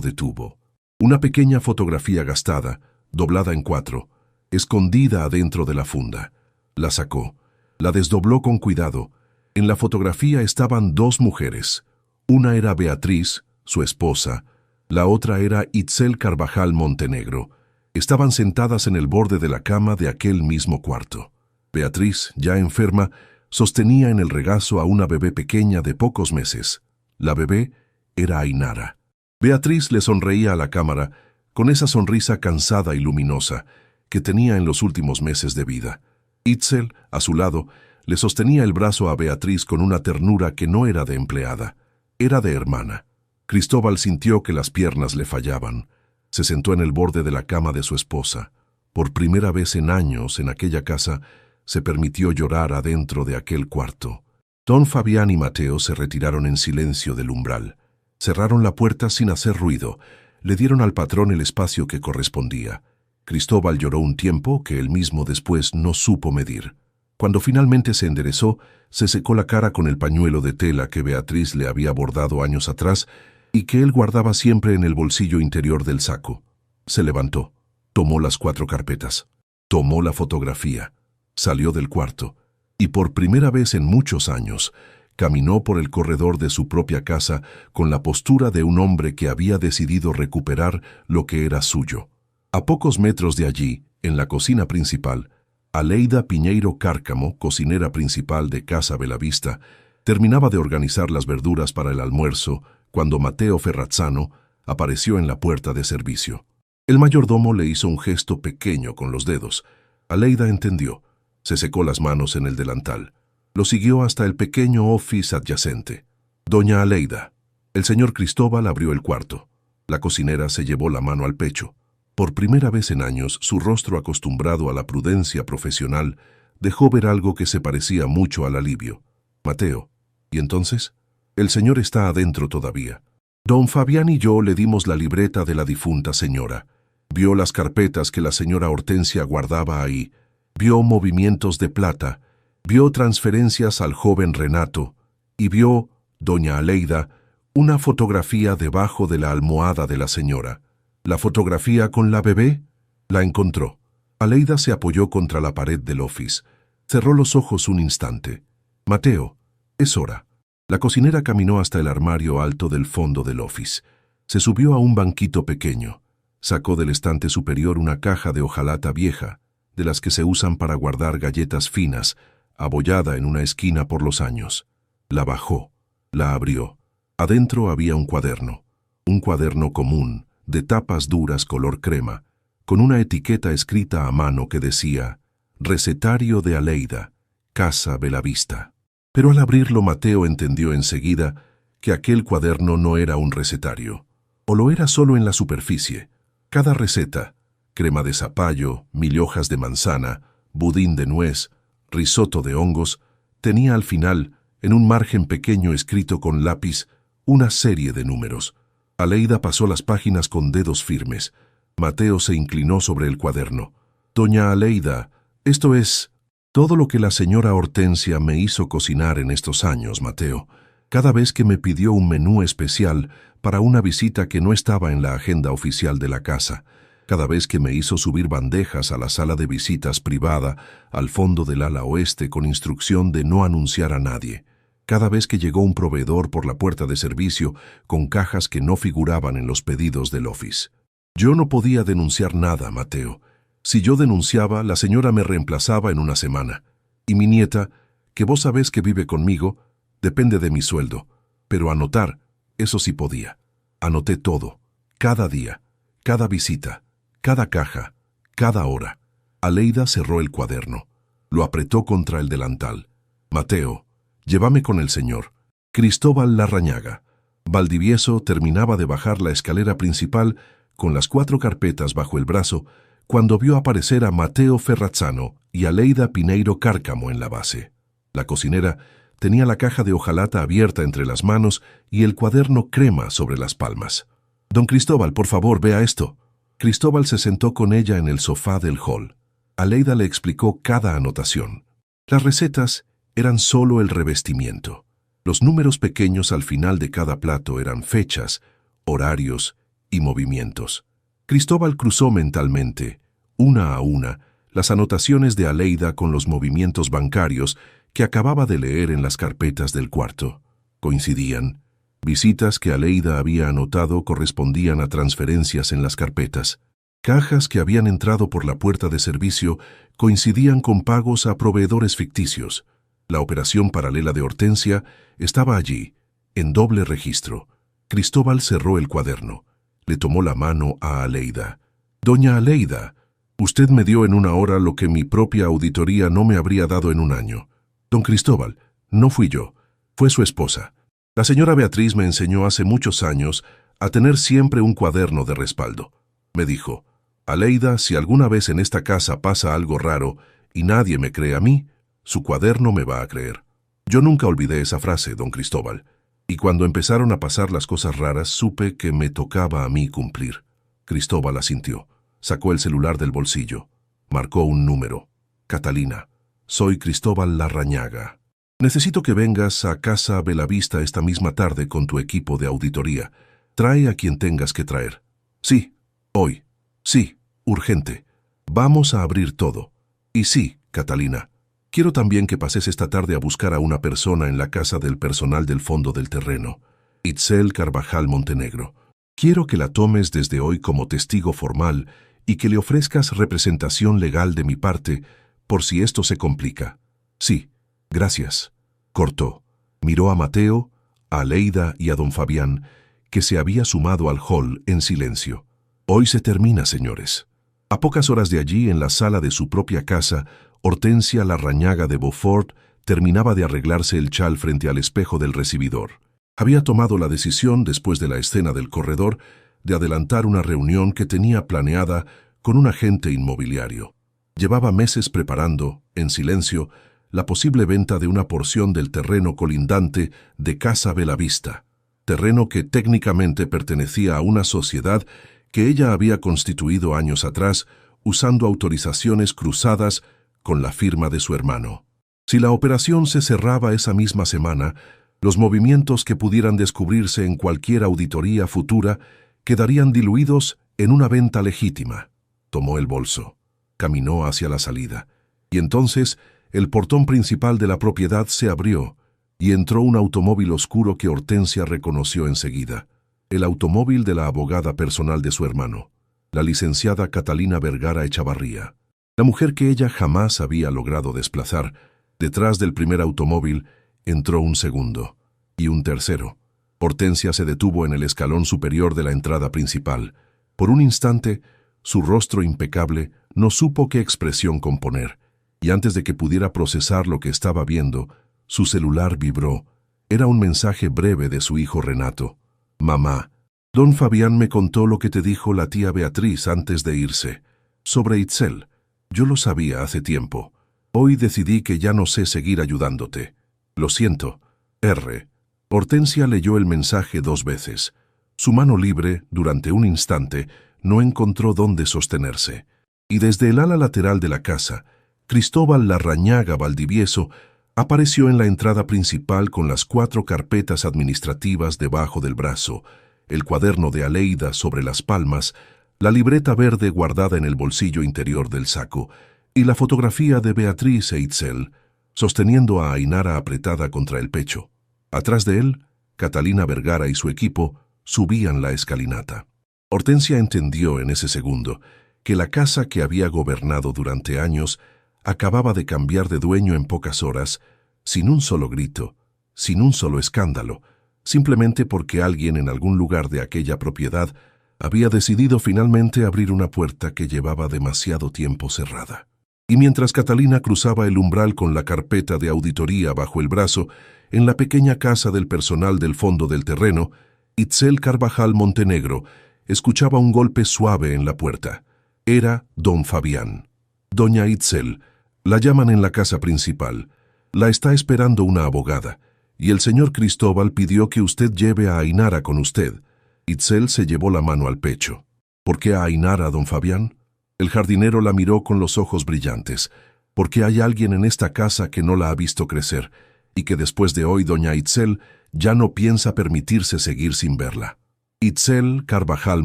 detuvo. Una pequeña fotografía gastada, doblada en 4, escondida adentro de la funda. La sacó, la desdobló con cuidado. En la fotografía estaban 2 mujeres. Una era Beatriz, su esposa. La otra era Itzel Carvajal Montenegro. Estaban sentadas en el borde de la cama de aquel mismo cuarto. Beatriz, ya enferma, sostenía en el regazo a una bebé pequeña de pocos meses. La bebé era Ainara. Beatriz le sonreía a la cámara con esa sonrisa cansada y luminosa que tenía en los últimos meses de vida. Itzel, a su lado, le sostenía el brazo a Beatriz con una ternura que no era de empleada, era de hermana. Cristóbal sintió que las piernas le fallaban. Se sentó en el borde de la cama de su esposa. Por primera vez en años en aquella casa, se permitió llorar adentro de aquel cuarto. Don Fabián y Mateo se retiraron en silencio del umbral. Cerraron la puerta sin hacer ruido. Le dieron al patrón el espacio que correspondía. Cristóbal lloró un tiempo que él mismo después no supo medir. Cuando finalmente se enderezó, se secó la cara con el pañuelo de tela que Beatriz le había bordado años atrás y que él guardaba siempre en el bolsillo interior del saco. Se levantó, tomó las 4 carpetas, tomó la fotografía, salió del cuarto y por primera vez en muchos años caminó por el corredor de su propia casa con la postura de un hombre que había decidido recuperar lo que era suyo. A pocos metros de allí, en la cocina principal, Aleida Piñeiro Cárcamo, cocinera principal de Casa Belavista, terminaba de organizar las verduras para el almuerzo cuando Mateo Ferrazzano apareció en la puerta de servicio. El mayordomo le hizo un gesto pequeño con los dedos. Aleida entendió. Se secó las manos en el delantal. Lo siguió hasta el pequeño office adyacente. Doña Aleida. El señor Cristóbal abrió el cuarto. La cocinera se llevó la mano al pecho. Por primera vez en años, su rostro acostumbrado a la prudencia profesional dejó ver algo que se parecía mucho al alivio. Mateo, ¿y entonces? El señor está adentro todavía. Don Fabián y yo le dimos la libreta de la difunta señora. Vio las carpetas que la señora Hortensia guardaba ahí. Vio movimientos de plata. Vio transferencias al joven Renato. Y vio, doña Aleida, una fotografía debajo de la almohada de la señora. ¿La fotografía con la bebé? La encontró. Aleida se apoyó contra la pared del office. Cerró los ojos un instante. Mateo, es hora. La cocinera caminó hasta el armario alto del fondo del office. Se subió a un banquito pequeño. Sacó del estante superior una caja de hojalata vieja, de las que se usan para guardar galletas finas, abollada en una esquina por los años. La bajó. La abrió. Adentro había un cuaderno común, de tapas duras color crema, con una etiqueta escrita a mano que decía «Recetario de Aleida, Casa Belavista». Pero al abrirlo Mateo entendió enseguida que aquel cuaderno no era un recetario, o lo era solo en la superficie. Cada receta, crema de zapallo, 1000 hojas de manzana, budín de nuez, risotto de hongos, tenía al final, en un margen pequeño escrito con lápiz, una serie de números. Aleida pasó las páginas con dedos firmes. Mateo se inclinó sobre el cuaderno. «Doña Aleida, esto es todo lo que la señora Hortensia me hizo cocinar en estos años, Mateo. Cada vez que me pidió un menú especial para una visita que no estaba en la agenda oficial de la casa. Cada vez que me hizo subir bandejas a la sala de visitas privada, al fondo del ala oeste con instrucción de no anunciar a nadie. Cada vez que llegó un proveedor por la puerta de servicio con cajas que no figuraban en los pedidos del office. Yo no podía denunciar nada, Mateo. Si yo denunciaba, la señora me reemplazaba en una semana. Y mi nieta, que vos sabés que vive conmigo, depende de mi sueldo. Pero anotar, eso sí podía. Anoté todo, cada día, cada visita, cada caja, cada hora. Aleida cerró el cuaderno. Lo apretó contra el delantal. Mateo, llévame con el señor. Cristóbal Larrañaga. Valdivieso terminaba de bajar la escalera principal con las 4 carpetas bajo el brazo cuando vio aparecer a Mateo Ferrazzano y Aleida Piñeiro Cárcamo en la base. La cocinera tenía la caja de hojalata abierta entre las manos y el cuaderno crema sobre las palmas. «Don Cristóbal, por favor, vea esto». Cristóbal se sentó con ella en el sofá del hall. Aleida le explicó cada anotación. Las recetas eran solo el revestimiento. Los números pequeños al final de cada plato eran fechas, horarios y movimientos. Cristóbal cruzó mentalmente, una a una, las anotaciones de Aleida con los movimientos bancarios que acababa de leer en las carpetas del cuarto. Coincidían. Visitas que Aleida había anotado correspondían a transferencias en las carpetas. Cajas que habían entrado por la puerta de servicio coincidían con pagos a proveedores ficticios. La operación paralela de Hortensia estaba allí, en doble registro. Cristóbal cerró el cuaderno. Le tomó la mano a Aleida. «Doña Aleida, usted me dio en una hora lo que mi propia auditoría no me habría dado en un año. Don Cristóbal, no fui yo, fue su esposa. La señora Beatriz me enseñó hace muchos años a tener siempre un cuaderno de respaldo. Me dijo, Aleida, si alguna vez en esta casa pasa algo raro y nadie me cree a mí, su cuaderno me va a creer». Yo nunca olvidé esa frase, don Cristóbal, y cuando empezaron a pasar las cosas raras supe que me tocaba a mí cumplir. Cristóbal asintió. Sacó el celular del bolsillo. Marcó un número. «Catalina, soy Cristóbal Larrañaga. Necesito que vengas a Casa Belavista esta misma tarde con tu equipo de auditoría. Trae a quien tengas que traer». «Sí, hoy. Sí, urgente. Vamos a abrir todo. Y sí, Catalina, quiero también que pases esta tarde a buscar a una persona en la casa del personal del fondo del terreno, Itzel Carvajal Montenegro. Quiero que la tomes desde hoy como testigo formal y que le ofrezcas representación legal de mi parte por si esto se complica. Sí, gracias. Cortó. Miró a Mateo, a Aleida y a don Fabián, que se había sumado al hall en silencio. Hoy se termina, señores. A pocas horas de allí, en la sala de su propia casa, Hortensia Larrañaga de Beaufort terminaba de arreglarse el chal frente al espejo del recibidor. Había tomado la decisión, después de la escena del corredor, de adelantar una reunión que tenía planeada con un agente inmobiliario. Llevaba meses preparando, en silencio, la posible venta de una porción del terreno colindante de Casa Belavista, terreno que técnicamente pertenecía a una sociedad que ella había constituido años atrás, usando autorizaciones cruzadas con la firma de su hermano. Si la operación se cerraba esa misma semana, los movimientos que pudieran descubrirse en cualquier auditoría futura quedarían diluidos en una venta legítima. Tomó el bolso, caminó hacia la salida, y entonces el portón principal de la propiedad se abrió y entró un automóvil oscuro que Hortensia reconoció enseguida. El automóvil de la abogada personal de su hermano, la licenciada Catalina Vergara Echavarría. La mujer que ella jamás había logrado desplazar. Detrás del primer automóvil entró un segundo y un tercero. Hortensia se detuvo en el escalón superior de la entrada principal. Por un instante, su rostro impecable no supo qué expresión componer, y antes de que pudiera procesar lo que estaba viendo, su celular vibró. Era un mensaje breve de su hijo Renato. Mamá, don Fabián me contó lo que te dijo la tía Beatriz antes de irse, sobre Itzel. Yo lo sabía hace tiempo. Hoy decidí que ya no sé seguir ayudándote. Lo siento. R. Hortensia leyó el mensaje 2 veces. Su mano libre, durante un instante, no encontró dónde sostenerse. Y desde el ala lateral de la casa, Cristóbal Larrañaga Valdivieso apareció en la entrada principal con las 4 carpetas administrativas debajo del brazo, el cuaderno de Aleida sobre las palmas, la libreta verde guardada en el bolsillo interior del saco y la fotografía de Beatriz e Itzel, sosteniendo a Ainara apretada contra el pecho. Atrás de él, Catalina Vergara y su equipo subían la escalinata. Hortensia entendió en ese segundo que la casa que había gobernado durante años acababa de cambiar de dueño en pocas horas, sin un solo grito, sin un solo escándalo, simplemente porque alguien en algún lugar de aquella propiedad había decidido finalmente abrir una puerta que llevaba demasiado tiempo cerrada. Y mientras Catalina cruzaba el umbral con la carpeta de auditoría bajo el brazo, en la pequeña casa del personal del fondo del terreno, Itzel Carvajal Montenegro escuchaba un golpe suave en la puerta. Era don Fabián. Doña Itzel, la llaman en la casa principal. La está esperando una abogada, y el señor Cristóbal pidió que usted lleve a Ainara con usted. Itzel se llevó la mano al pecho. ¿Por qué a Ainara, don Fabián? El jardinero la miró con los ojos brillantes. Porque hay alguien en esta casa que no la ha visto crecer, y que después de hoy doña Itzel ya no piensa permitirse seguir sin verla. Itzel Carvajal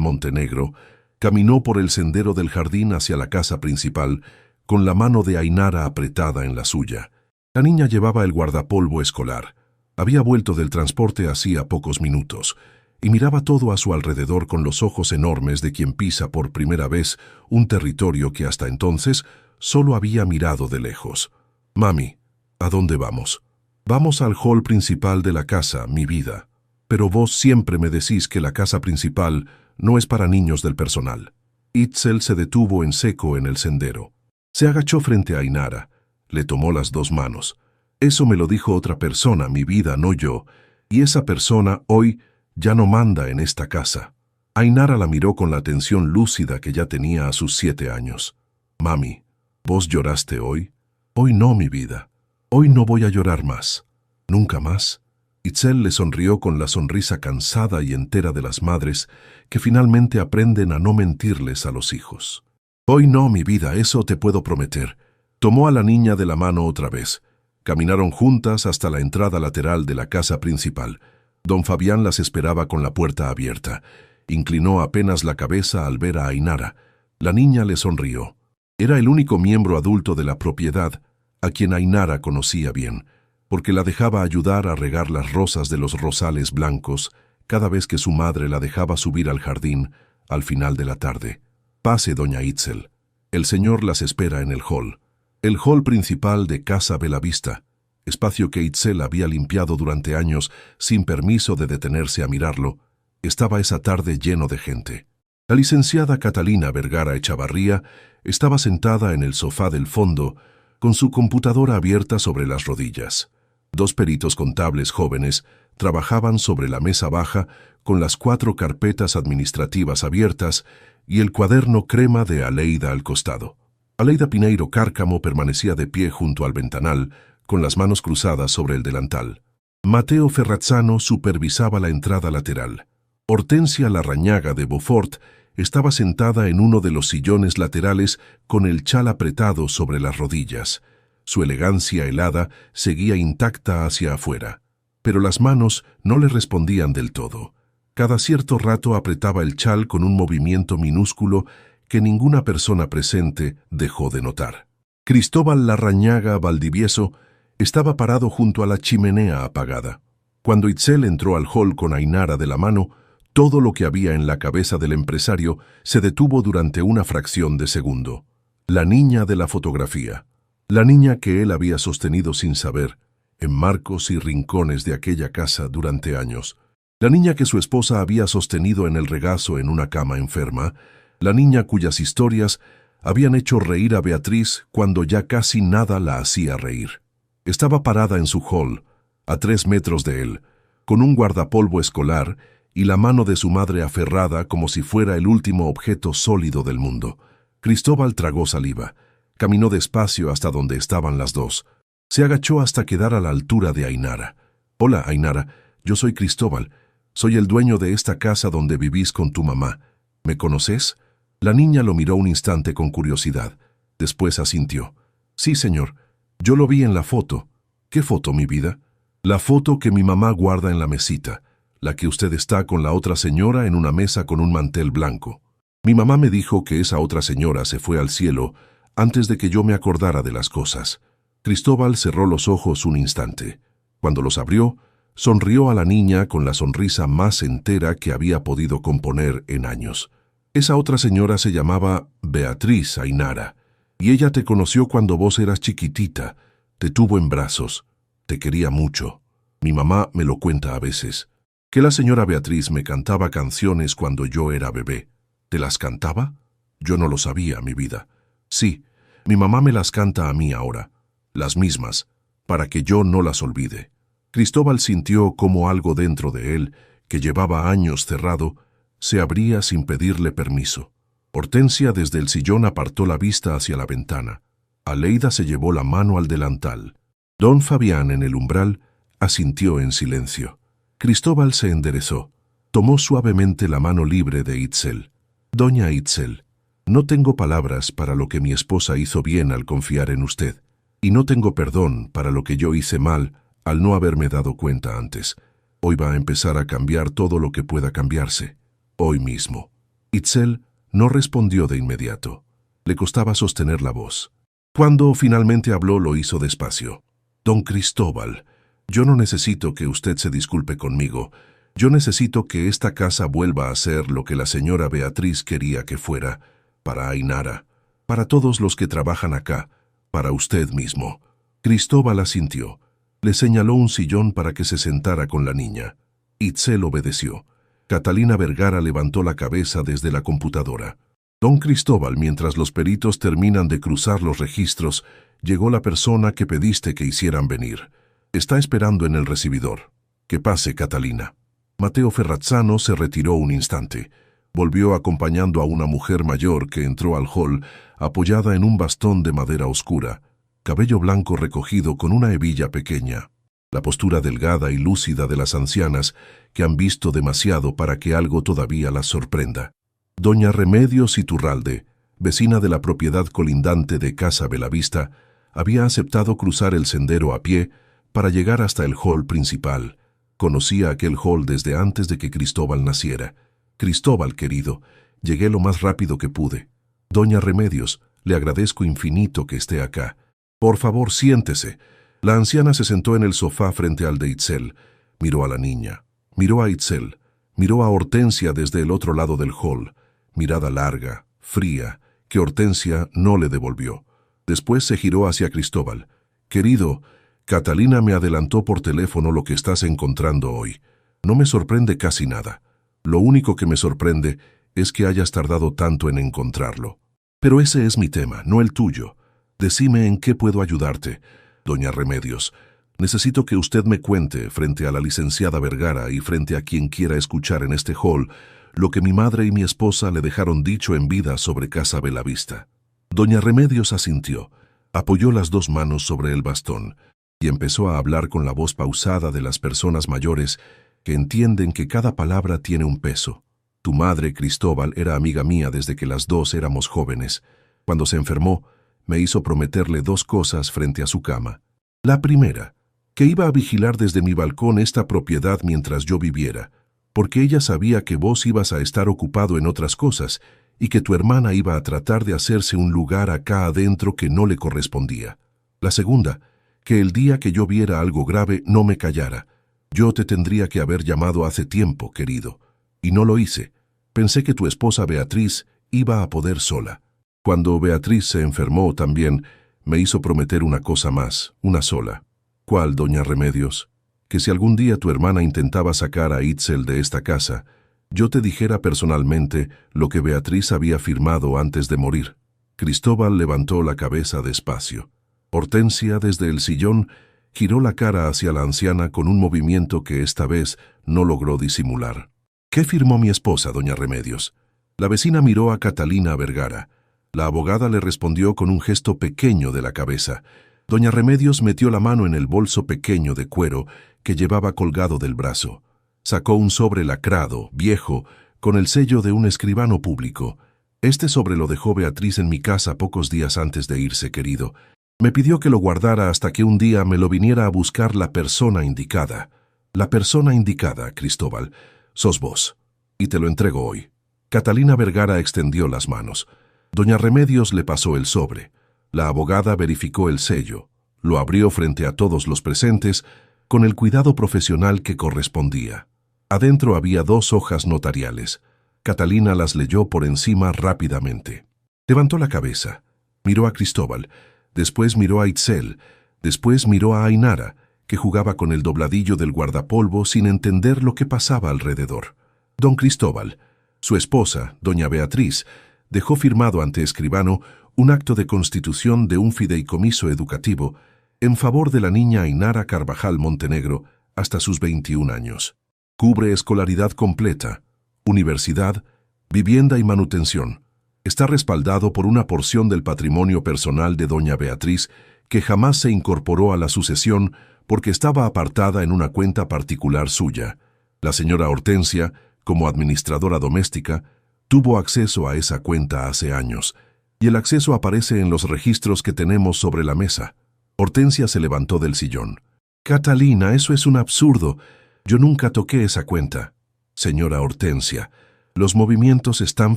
Montenegro caminó por el sendero del jardín hacia la casa principal, con la mano de Ainara apretada en la suya. La niña llevaba el guardapolvo escolar. Había vuelto del transporte hacía pocos minutos, y miraba todo a su alrededor con los ojos enormes de quien pisa por primera vez un territorio que hasta entonces solo había mirado de lejos. Mami, ¿a dónde vamos? Vamos al hall principal de la casa, mi vida. Pero vos siempre me decís que la casa principal no es para niños del personal. Itzel se detuvo en seco en el sendero. Se agachó frente a Ainara. Le tomó las 2 manos. Eso me lo dijo otra persona, mi vida, no yo. Y esa persona hoy ya no manda en esta casa. Ainara la miró con la atención lúcida que ya tenía a sus 7 años. Mami, ¿vos lloraste hoy? Hoy no, mi vida. Hoy no voy a llorar más. ¿Nunca más? Itzel le sonrió con la sonrisa cansada y entera de las madres que finalmente aprenden a no mentirles a los hijos. Hoy no, mi vida, eso te puedo prometer. Tomó a la niña de la mano otra vez. Caminaron juntas hasta la entrada lateral de la casa principal. Don Fabián las esperaba con la puerta abierta. Inclinó apenas la cabeza al ver a Ainara. La niña le sonrió. Era el único miembro adulto de la propiedad a quien Ainara conocía bien, porque la dejaba ayudar a regar las rosas de los rosales blancos cada vez que su madre la dejaba subir al jardín al final de la tarde. Pase, doña Itzel. El señor las espera en el hall. El hall principal de Casa Belavista, espacio que Itzel había limpiado durante años sin permiso de detenerse a mirarlo, estaba esa tarde lleno de gente. La licenciada Catalina Vergara Echavarría estaba sentada en el sofá del fondo, con su computadora abierta sobre las rodillas. Dos peritos contables jóvenes trabajaban sobre la mesa baja con las 4 carpetas administrativas abiertas y el cuaderno crema de Aleida al costado. Aleida Pineiro Cárcamo permanecía de pie junto al ventanal, con las manos cruzadas sobre el delantal. Mateo Ferrazzano supervisaba la entrada lateral. Hortensia Larrañaga de Beaufort estaba sentada en uno de los sillones laterales con el chal apretado sobre las rodillas. Su elegancia helada seguía intacta hacia afuera, pero las manos no le respondían del todo. Cada cierto rato apretaba el chal con un movimiento minúsculo que ninguna persona presente dejó de notar. Cristóbal Larrañaga Valdivieso estaba parado junto a la chimenea apagada. Cuando Itzel entró al hall con Ainara de la mano, todo lo que había en la cabeza del empresario se detuvo durante una fracción de segundo. La niña de la fotografía. La niña que él había sostenido sin saber, en marcos y rincones de aquella casa durante años. La niña que su esposa había sostenido en el regazo en una cama enferma. La niña cuyas historias habían hecho reír a Beatriz cuando ya casi nada la hacía reír. Estaba parada en su hall, a 3 metros de él, con un guardapolvo escolar y la mano de su madre aferrada como si fuera el último objeto sólido del mundo. Cristóbal tragó saliva. Caminó despacio hasta donde estaban las dos. Se agachó hasta quedar a la altura de Ainara. «Hola, Ainara, yo soy Cristóbal. Soy el dueño de esta casa donde vivís con tu mamá. ¿Me conoces?» La niña lo miró un instante con curiosidad. Después asintió. «Sí, señor. Yo lo vi en la foto». «¿Qué foto, mi vida?» «La foto que mi mamá guarda en la mesita, la que usted está con la otra señora en una mesa con un mantel blanco. Mi mamá me dijo que esa otra señora se fue al cielo antes de que yo me acordara de las cosas». Cristóbal cerró los ojos un instante. Cuando los abrió, sonrió a la niña con la sonrisa más entera que había podido componer en años. «Esa otra señora se llamaba Beatriz, Ainara, y ella te conoció cuando vos eras chiquitita, te tuvo en brazos, te quería mucho. Mi mamá me lo cuenta a veces, que la señora Beatriz me cantaba canciones cuando yo era bebé. ¿Te las cantaba? Yo no lo sabía, mi vida. Sí, mi mamá me las canta a mí ahora, las mismas, para que yo no las olvide». Cristóbal sintió como algo dentro de él, que llevaba años cerrado, se abría sin pedirle permiso. Hortensia desde el sillón apartó la vista hacia la ventana. Aleida se llevó la mano al delantal. Don Fabián, en el umbral, asintió en silencio. Cristóbal se enderezó. Tomó suavemente la mano libre de Itzel. «Doña Itzel, no tengo palabras para lo que mi esposa hizo bien al confiar en usted, y no tengo perdón para lo que yo hice mal al no haberme dado cuenta antes. Hoy va a empezar a cambiar todo lo que pueda cambiarse. Hoy mismo». Itzel no respondió de inmediato. Le costaba sostener la voz. Cuando finalmente habló, lo hizo despacio. «Don Cristóbal, yo no necesito que usted se disculpe conmigo. Yo necesito que esta casa vuelva a ser lo que la señora Beatriz quería que fuera, para Ainara, para todos los que trabajan acá, para usted mismo». Cristóbal asintió. Le señaló un sillón para que se sentara con la niña. Itzel obedeció. Catalina Vergara levantó la cabeza desde la computadora. «Don Cristóbal, mientras los peritos terminan de cruzar los registros, llegó la persona que pediste que hicieran venir. Está esperando en el recibidor. Que pase, Catalina». Mateo Ferrazzano se retiró un instante. Volvió acompañando a una mujer mayor que entró al hall, apoyada en un bastón de madera oscura, cabello blanco recogido con una hebilla pequeña. La postura delgada y lúcida de las ancianas que han visto demasiado para que algo todavía las sorprenda. Doña Remedios Iturralde, vecina de la propiedad colindante de Casa Belavista, había aceptado cruzar el sendero a pie para llegar hasta el hall principal. Conocía aquel hall desde antes de que Cristóbal naciera. «Cristóbal, querido, llegué lo más rápido que pude. Doña Remedios, le agradezco infinito que esté acá. Por favor, siéntese». La anciana se sentó en el sofá frente al de Itzel. Miró a la niña, miró a Itzel, miró a Hortensia desde el otro lado del hall. Mirada larga, fría, que Hortensia no le devolvió. Después se giró hacia Cristóbal. Querido, Catalina me adelantó por teléfono lo que estás encontrando hoy. No me sorprende casi nada. Lo único que me sorprende es que hayas tardado tanto en encontrarlo. Pero ese es mi tema, no el tuyo. Decime en qué puedo ayudarte, doña Remedios. Necesito que usted me cuente, frente a la licenciada Vergara y frente a quien quiera escuchar en este hall, lo que mi madre y mi esposa le dejaron dicho en vida sobre Casa Belavista. Doña Remedios asintió, apoyó las dos manos sobre el bastón y empezó a hablar con la voz pausada de las personas mayores que entienden que cada palabra tiene un peso. Tu madre, Cristóbal, era amiga mía desde que las dos éramos jóvenes. Cuando se enfermó, me hizo prometerle dos cosas frente a su cama. La primera, que iba a vigilar desde mi balcón esta propiedad mientras yo viviera, porque ella sabía que vos ibas a estar ocupado en otras cosas y que tu hermana iba a tratar de hacerse un lugar acá adentro que no le correspondía. La segunda, que el día que yo viera algo grave no me callara. Yo te tendría que haber llamado hace tiempo, querido, y no lo hice. Pensé que tu esposa Beatriz iba a poder sola. Cuando Beatriz se enfermó también, me hizo prometer una cosa más, una sola. ¿Cuál, doña Remedios? Que si algún día tu hermana intentaba sacar a Itzel de esta casa, yo te dijera personalmente lo que Beatriz había firmado antes de morir. Cristóbal levantó la cabeza despacio. Hortensia, desde el sillón, giró la cara hacia la anciana con un movimiento que esta vez no logró disimular. ¿Qué firmó mi esposa, doña Remedios? La vecina miró a Catalina Vergara. La abogada le respondió con un gesto pequeño de la cabeza. Doña Remedios metió la mano en el bolso pequeño de cuero que llevaba colgado del brazo. Sacó un sobre lacrado, viejo, con el sello de un escribano público. Este sobre lo dejó Beatriz en mi casa pocos días antes de irse, querido. Me pidió que lo guardara hasta que un día me lo viniera a buscar la persona indicada. La persona indicada, Cristóbal, sos vos. Y te lo entrego hoy. Catalina Vergara extendió las manos. Doña Remedios le pasó el sobre. La abogada verificó el sello. Lo abrió frente a todos los presentes con el cuidado profesional que correspondía. Adentro había 2 hojas notariales. Catalina las leyó por encima rápidamente. Levantó la cabeza. Miró a Cristóbal. Después miró a Itzel. Después miró a Ainara, que jugaba con el dobladillo del guardapolvo sin entender lo que pasaba alrededor. Don Cristóbal, su esposa, doña Beatriz, dejó firmado ante escribano un acto de constitución de un fideicomiso educativo en favor de la niña Ainara Carvajal Montenegro hasta sus 21 años. Cubre escolaridad completa, universidad, vivienda y manutención. Está respaldado por una porción del patrimonio personal de doña Beatriz que jamás se incorporó a la sucesión porque estaba apartada en una cuenta particular suya. La señora Hortensia, como administradora doméstica, tuvo acceso a esa cuenta hace años, y el acceso aparece en los registros que tenemos sobre la mesa. Hortensia se levantó del sillón. Catalina, eso es un absurdo. Yo nunca toqué esa cuenta. Señora Hortensia, los movimientos están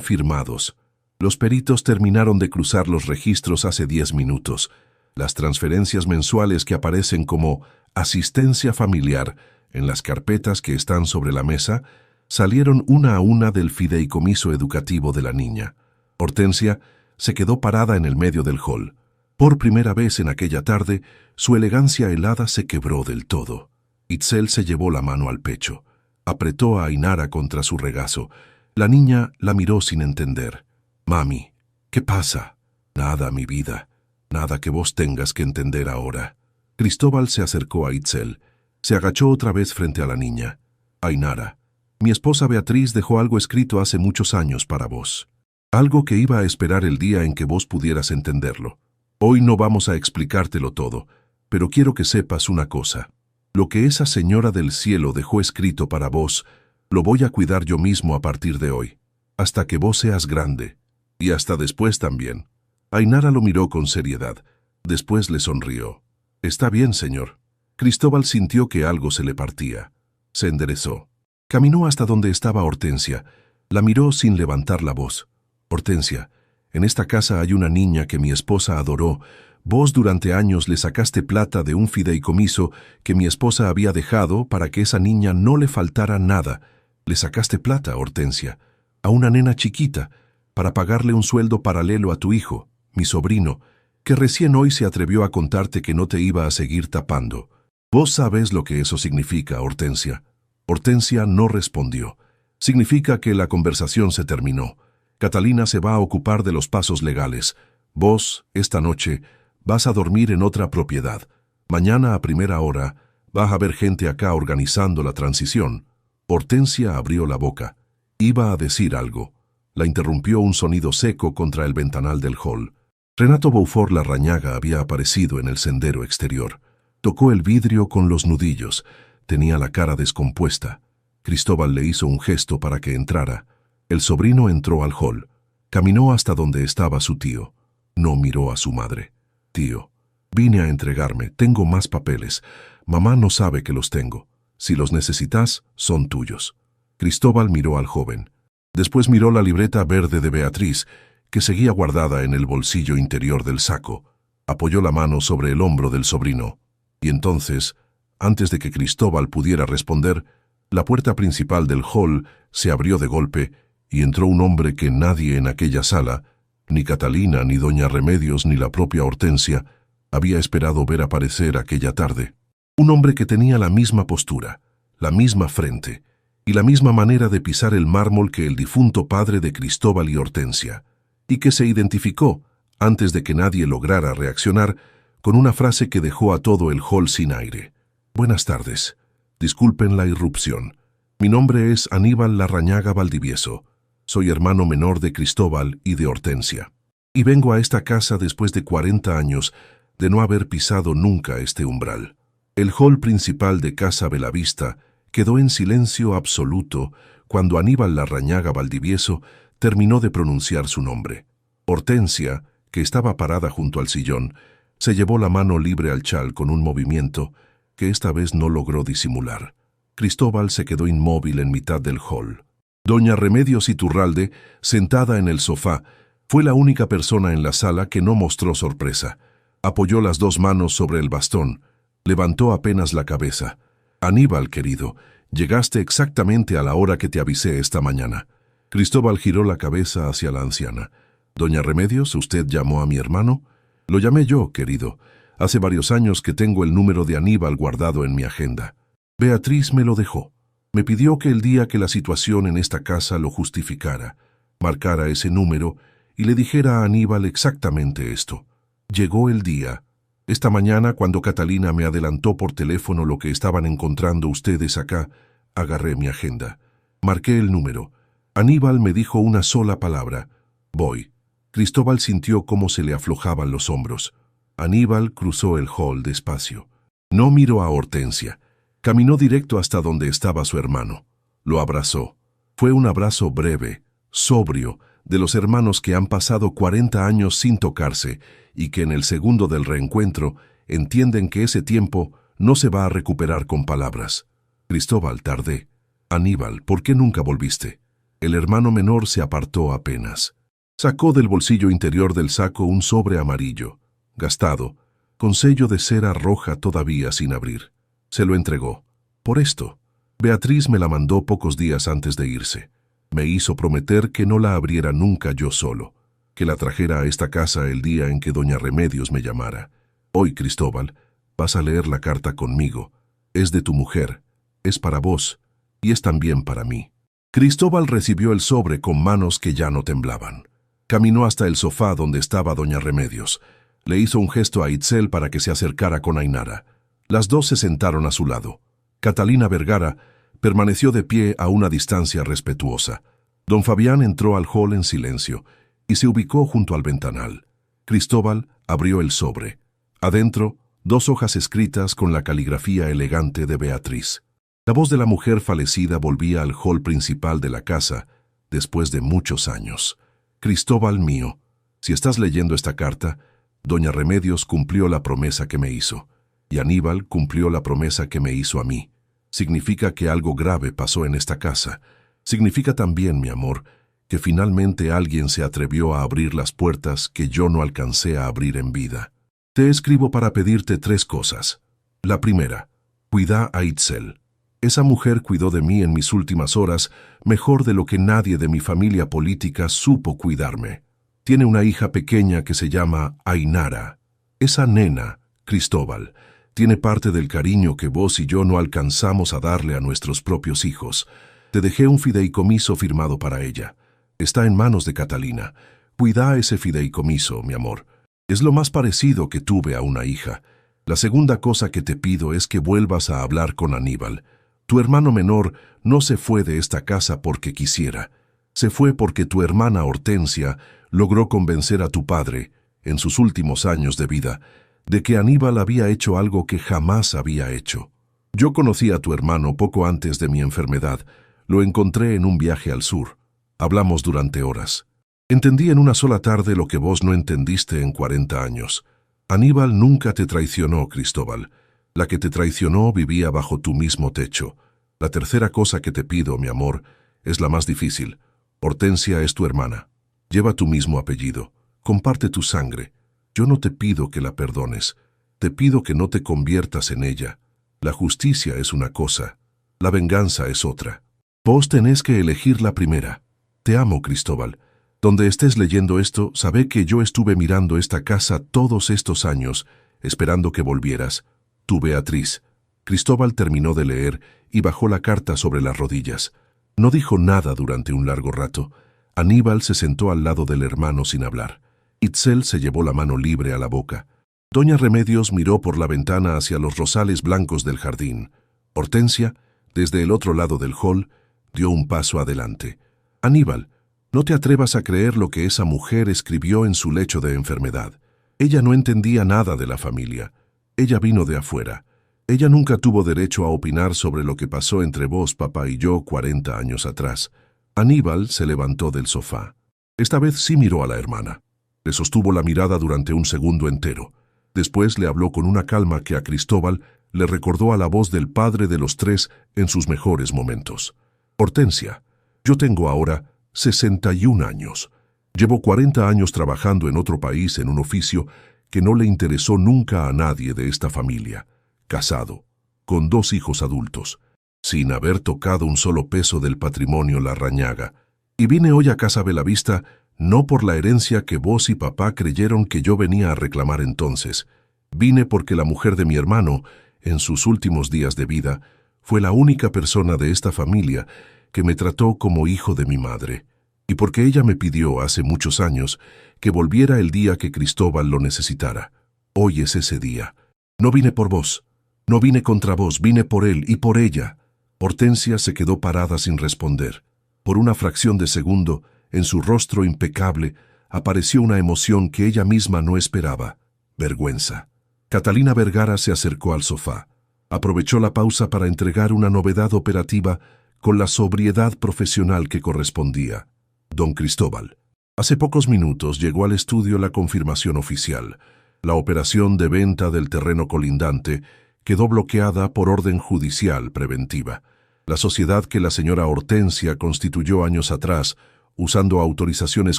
firmados. Los peritos terminaron de cruzar los registros hace 10 minutos. Las transferencias mensuales que aparecen como asistencia familiar en las carpetas que están sobre la mesa salieron una a una del fideicomiso educativo de la niña. Hortensia se quedó parada en el medio del hall. Por primera vez en aquella tarde, su elegancia helada se quebró del todo. Itzel se llevó la mano al pecho. Apretó a Ainara contra su regazo. La niña la miró sin entender. Mami, ¿qué pasa? Nada, mi vida. Nada que vos tengas que entender ahora. Cristóbal se acercó a Itzel. Se agachó otra vez frente a la niña. Ainara, mi esposa Beatriz dejó algo escrito hace muchos años para vos. Algo que iba a esperar el día en que vos pudieras entenderlo. Hoy no vamos a explicártelo todo, pero quiero que sepas una cosa. Lo que esa señora del cielo dejó escrito para vos, lo voy a cuidar yo mismo a partir de hoy, hasta que vos seas grande, y hasta después también. Ainara lo miró con seriedad. Después le sonrió. Está bien, señor. Cristóbal sintió que algo se le partía. Se enderezó. Caminó hasta donde estaba Hortensia. La miró sin levantar la voz. Hortensia, en esta casa hay una niña que mi esposa adoró. Vos durante años le sacaste plata de un fideicomiso que mi esposa había dejado para que esa niña no le faltara nada. Le sacaste plata, Hortensia, a una nena chiquita, para pagarle un sueldo paralelo a tu hijo, mi sobrino, que recién hoy se atrevió a contarte que no te iba a seguir tapando. Vos sabés lo que eso significa, Hortensia. Hortensia no respondió. Significa que la conversación se terminó. Catalina se va a ocupar de los pasos legales. Vos, esta noche, vas a dormir en otra propiedad. Mañana a primera hora vas a ver gente acá organizando la transición. Hortensia abrió la boca. Iba a decir algo. La interrumpió un sonido seco contra el ventanal del hall. Renato Beaufort Larrañaga había aparecido en el sendero exterior. Tocó el vidrio con los nudillos. Tenía la cara descompuesta. Cristóbal le hizo un gesto para que entrara. El sobrino entró al hall. Caminó hasta donde estaba su tío. No miró a su madre. Tío, vine a entregarme. Tengo más papeles. Mamá no sabe que los tengo. Si los necesitas, son tuyos. Cristóbal miró al joven. Después miró la libreta verde de Beatriz, que seguía guardada en el bolsillo interior del saco. Apoyó la mano sobre el hombro del sobrino. Y entonces, antes de que Cristóbal pudiera responder, la puerta principal del hall se abrió de golpe y entró un hombre que nadie en aquella sala, ni Catalina, ni doña Remedios, ni la propia Hortensia, había esperado ver aparecer aquella tarde. Un hombre que tenía la misma postura, la misma frente y la misma manera de pisar el mármol que el difunto padre de Cristóbal y Hortensia, y que se identificó, antes de que nadie lograra reaccionar, con una frase que dejó a todo el hall sin aire. Buenas tardes. Disculpen la irrupción. Mi nombre es Aníbal Larrañaga Valdivieso. Soy hermano menor de Cristóbal y de Hortensia. Y vengo a esta casa después de 40 años de no haber pisado nunca este umbral. El hall principal de Casa Belavista quedó en silencio absoluto cuando Aníbal Larrañaga Valdivieso terminó de pronunciar su nombre. Hortensia, que estaba parada junto al sillón, se llevó la mano libre al chal con un movimiento que esta vez no logró disimular. Cristóbal se quedó inmóvil en mitad del hall. Doña Remedios Iturralde, sentada en el sofá, fue la única persona en la sala que no mostró sorpresa. Apoyó las dos manos sobre el bastón, levantó apenas la cabeza. Aníbal, querido, llegaste exactamente a la hora que te avisé esta mañana. Cristóbal giró la cabeza hacia la anciana. Doña Remedios, ¿usted llamó a mi hermano? Lo llamé yo, querido. Hace varios años que tengo el número de Aníbal guardado en mi agenda. Beatriz me lo dejó. Me pidió que el día que la situación en esta casa lo justificara, marcara ese número y le dijera a Aníbal exactamente esto. Llegó el día. Esta mañana, cuando Catalina me adelantó por teléfono lo que estaban encontrando ustedes acá, agarré mi agenda. Marqué el número. Aníbal me dijo una sola palabra. Voy. Cristóbal sintió cómo se le aflojaban los hombros. Aníbal cruzó el hall despacio. No miró a Hortensia. Caminó directo hasta donde estaba su hermano. Lo abrazó. Fue un abrazo breve, sobrio, de los hermanos que han pasado 40 años sin tocarse y que en el segundo del reencuentro entienden que ese tiempo no se va a recuperar con palabras. Cristóbal, tardé. Aníbal, ¿por qué nunca volviste? El hermano menor se apartó apenas. Sacó del bolsillo interior del saco un sobre amarillo, gastado, con sello de cera roja todavía sin abrir. Se lo entregó. Por esto, Beatriz me la mandó pocos días antes de irse. Me hizo prometer que no la abriera nunca yo solo, que la trajera a esta casa el día en que doña Remedios me llamara. Hoy, Cristóbal, vas a leer la carta conmigo. Es de tu mujer, es para vos y es también para mí. Cristóbal recibió el sobre con manos que ya no temblaban. Caminó hasta el sofá donde estaba doña Remedios. Le hizo un gesto a Itzel para que se acercara con Ainara. Las dos se sentaron a su lado. Catalina Vergara permaneció de pie a una distancia respetuosa. Don Fabián entró al hall en silencio y se ubicó junto al ventanal. Cristóbal abrió el sobre. Adentro, 2 hojas escritas con la caligrafía elegante de Beatriz. La voz de la mujer fallecida volvía al hall principal de la casa después de muchos años. Cristóbal mío, si estás leyendo esta carta, doña Remedios cumplió la promesa que me hizo, y Aníbal cumplió la promesa que me hizo a mí. Significa que algo grave pasó en esta casa. Significa también, mi amor, que finalmente alguien se atrevió a abrir las puertas que yo no alcancé a abrir en vida. Te escribo para pedirte 3 cosas. La primera, cuida a Itzel. Esa mujer cuidó de mí en mis últimas horas mejor de lo que nadie de mi familia política supo cuidarme. Tiene una hija pequeña que se llama Ainara. Esa nena, Cristóbal, tiene parte del cariño que vos y yo no alcanzamos a darle a nuestros propios hijos. Te dejé un fideicomiso firmado para ella. Está en manos de Catalina. Cuida ese fideicomiso, mi amor. Es lo más parecido que tuve a una hija. La segunda cosa que te pido es que vuelvas a hablar con Aníbal. Tu hermano menor no se fue de esta casa porque quisiera. Se fue porque tu hermana Hortensia logró convencer a tu padre, en sus últimos años de vida, de que Aníbal había hecho algo que jamás había hecho. Yo conocí a tu hermano poco antes de mi enfermedad. Lo encontré en un viaje al sur. Hablamos durante horas. Entendí en una sola tarde lo que vos no entendiste en 40 años. Aníbal nunca te traicionó, Cristóbal. La que te traicionó vivía bajo tu mismo techo. La tercera cosa que te pido, mi amor, es la más difícil. Hortensia es tu hermana. Lleva tu mismo apellido. Comparte tu sangre. Yo no te pido que la perdones. Te pido que no te conviertas en ella. La justicia es una cosa. La venganza es otra. Vos tenés que elegir la primera. Te amo, Cristóbal. Donde estés leyendo esto, sabe que yo estuve mirando esta casa todos estos años, esperando que volvieras. Tu Beatriz. Cristóbal terminó de leer y bajó la carta sobre las rodillas. No dijo nada durante un largo rato. Aníbal se sentó al lado del hermano sin hablar. Itzel se llevó la mano libre a la boca. Doña Remedios miró por la ventana hacia los rosales blancos del jardín. Hortensia, desde el otro lado del hall, dio un paso adelante. Aníbal, no te atrevas a creer lo que esa mujer escribió en su lecho de enfermedad. Ella no entendía nada de la familia. Ella vino de afuera. Ella nunca tuvo derecho a opinar sobre lo que pasó entre vos, papá y yo 40 años atrás. Aníbal se levantó del sofá. Esta vez sí miró a la hermana. Le sostuvo la mirada durante un segundo entero. Después le habló con una calma que a Cristóbal le recordó a la voz del padre de los tres en sus mejores momentos. Hortensia, yo tengo ahora 61 años. Llevo 40 años trabajando en otro país en un oficio que no le interesó nunca a nadie de esta familia. Casado, con 2 hijos adultos, sin haber tocado un solo peso del patrimonio Larrañaga. Y vine hoy a Casa Belavista no por la herencia que vos y papá creyeron que yo venía a reclamar entonces. Vine porque la mujer de mi hermano, en sus últimos días de vida, fue la única persona de esta familia que me trató como hijo de mi madre, y porque ella me pidió hace muchos años que volviera el día que Cristóbal lo necesitara. Hoy es ese día. No vine por vos, no vine contra vos, vine por él y por ella. Hortensia se quedó parada sin responder. Por una fracción de segundo, en su rostro impecable, apareció una emoción que ella misma no esperaba: vergüenza. Catalina Vergara se acercó al sofá. Aprovechó la pausa para entregar una novedad operativa con la sobriedad profesional que correspondía. Don Cristóbal. Hace pocos minutos llegó al estudio la confirmación oficial. La operación de venta del terreno colindante quedó bloqueada por orden judicial preventiva. La sociedad que la señora Hortensia constituyó años atrás, usando autorizaciones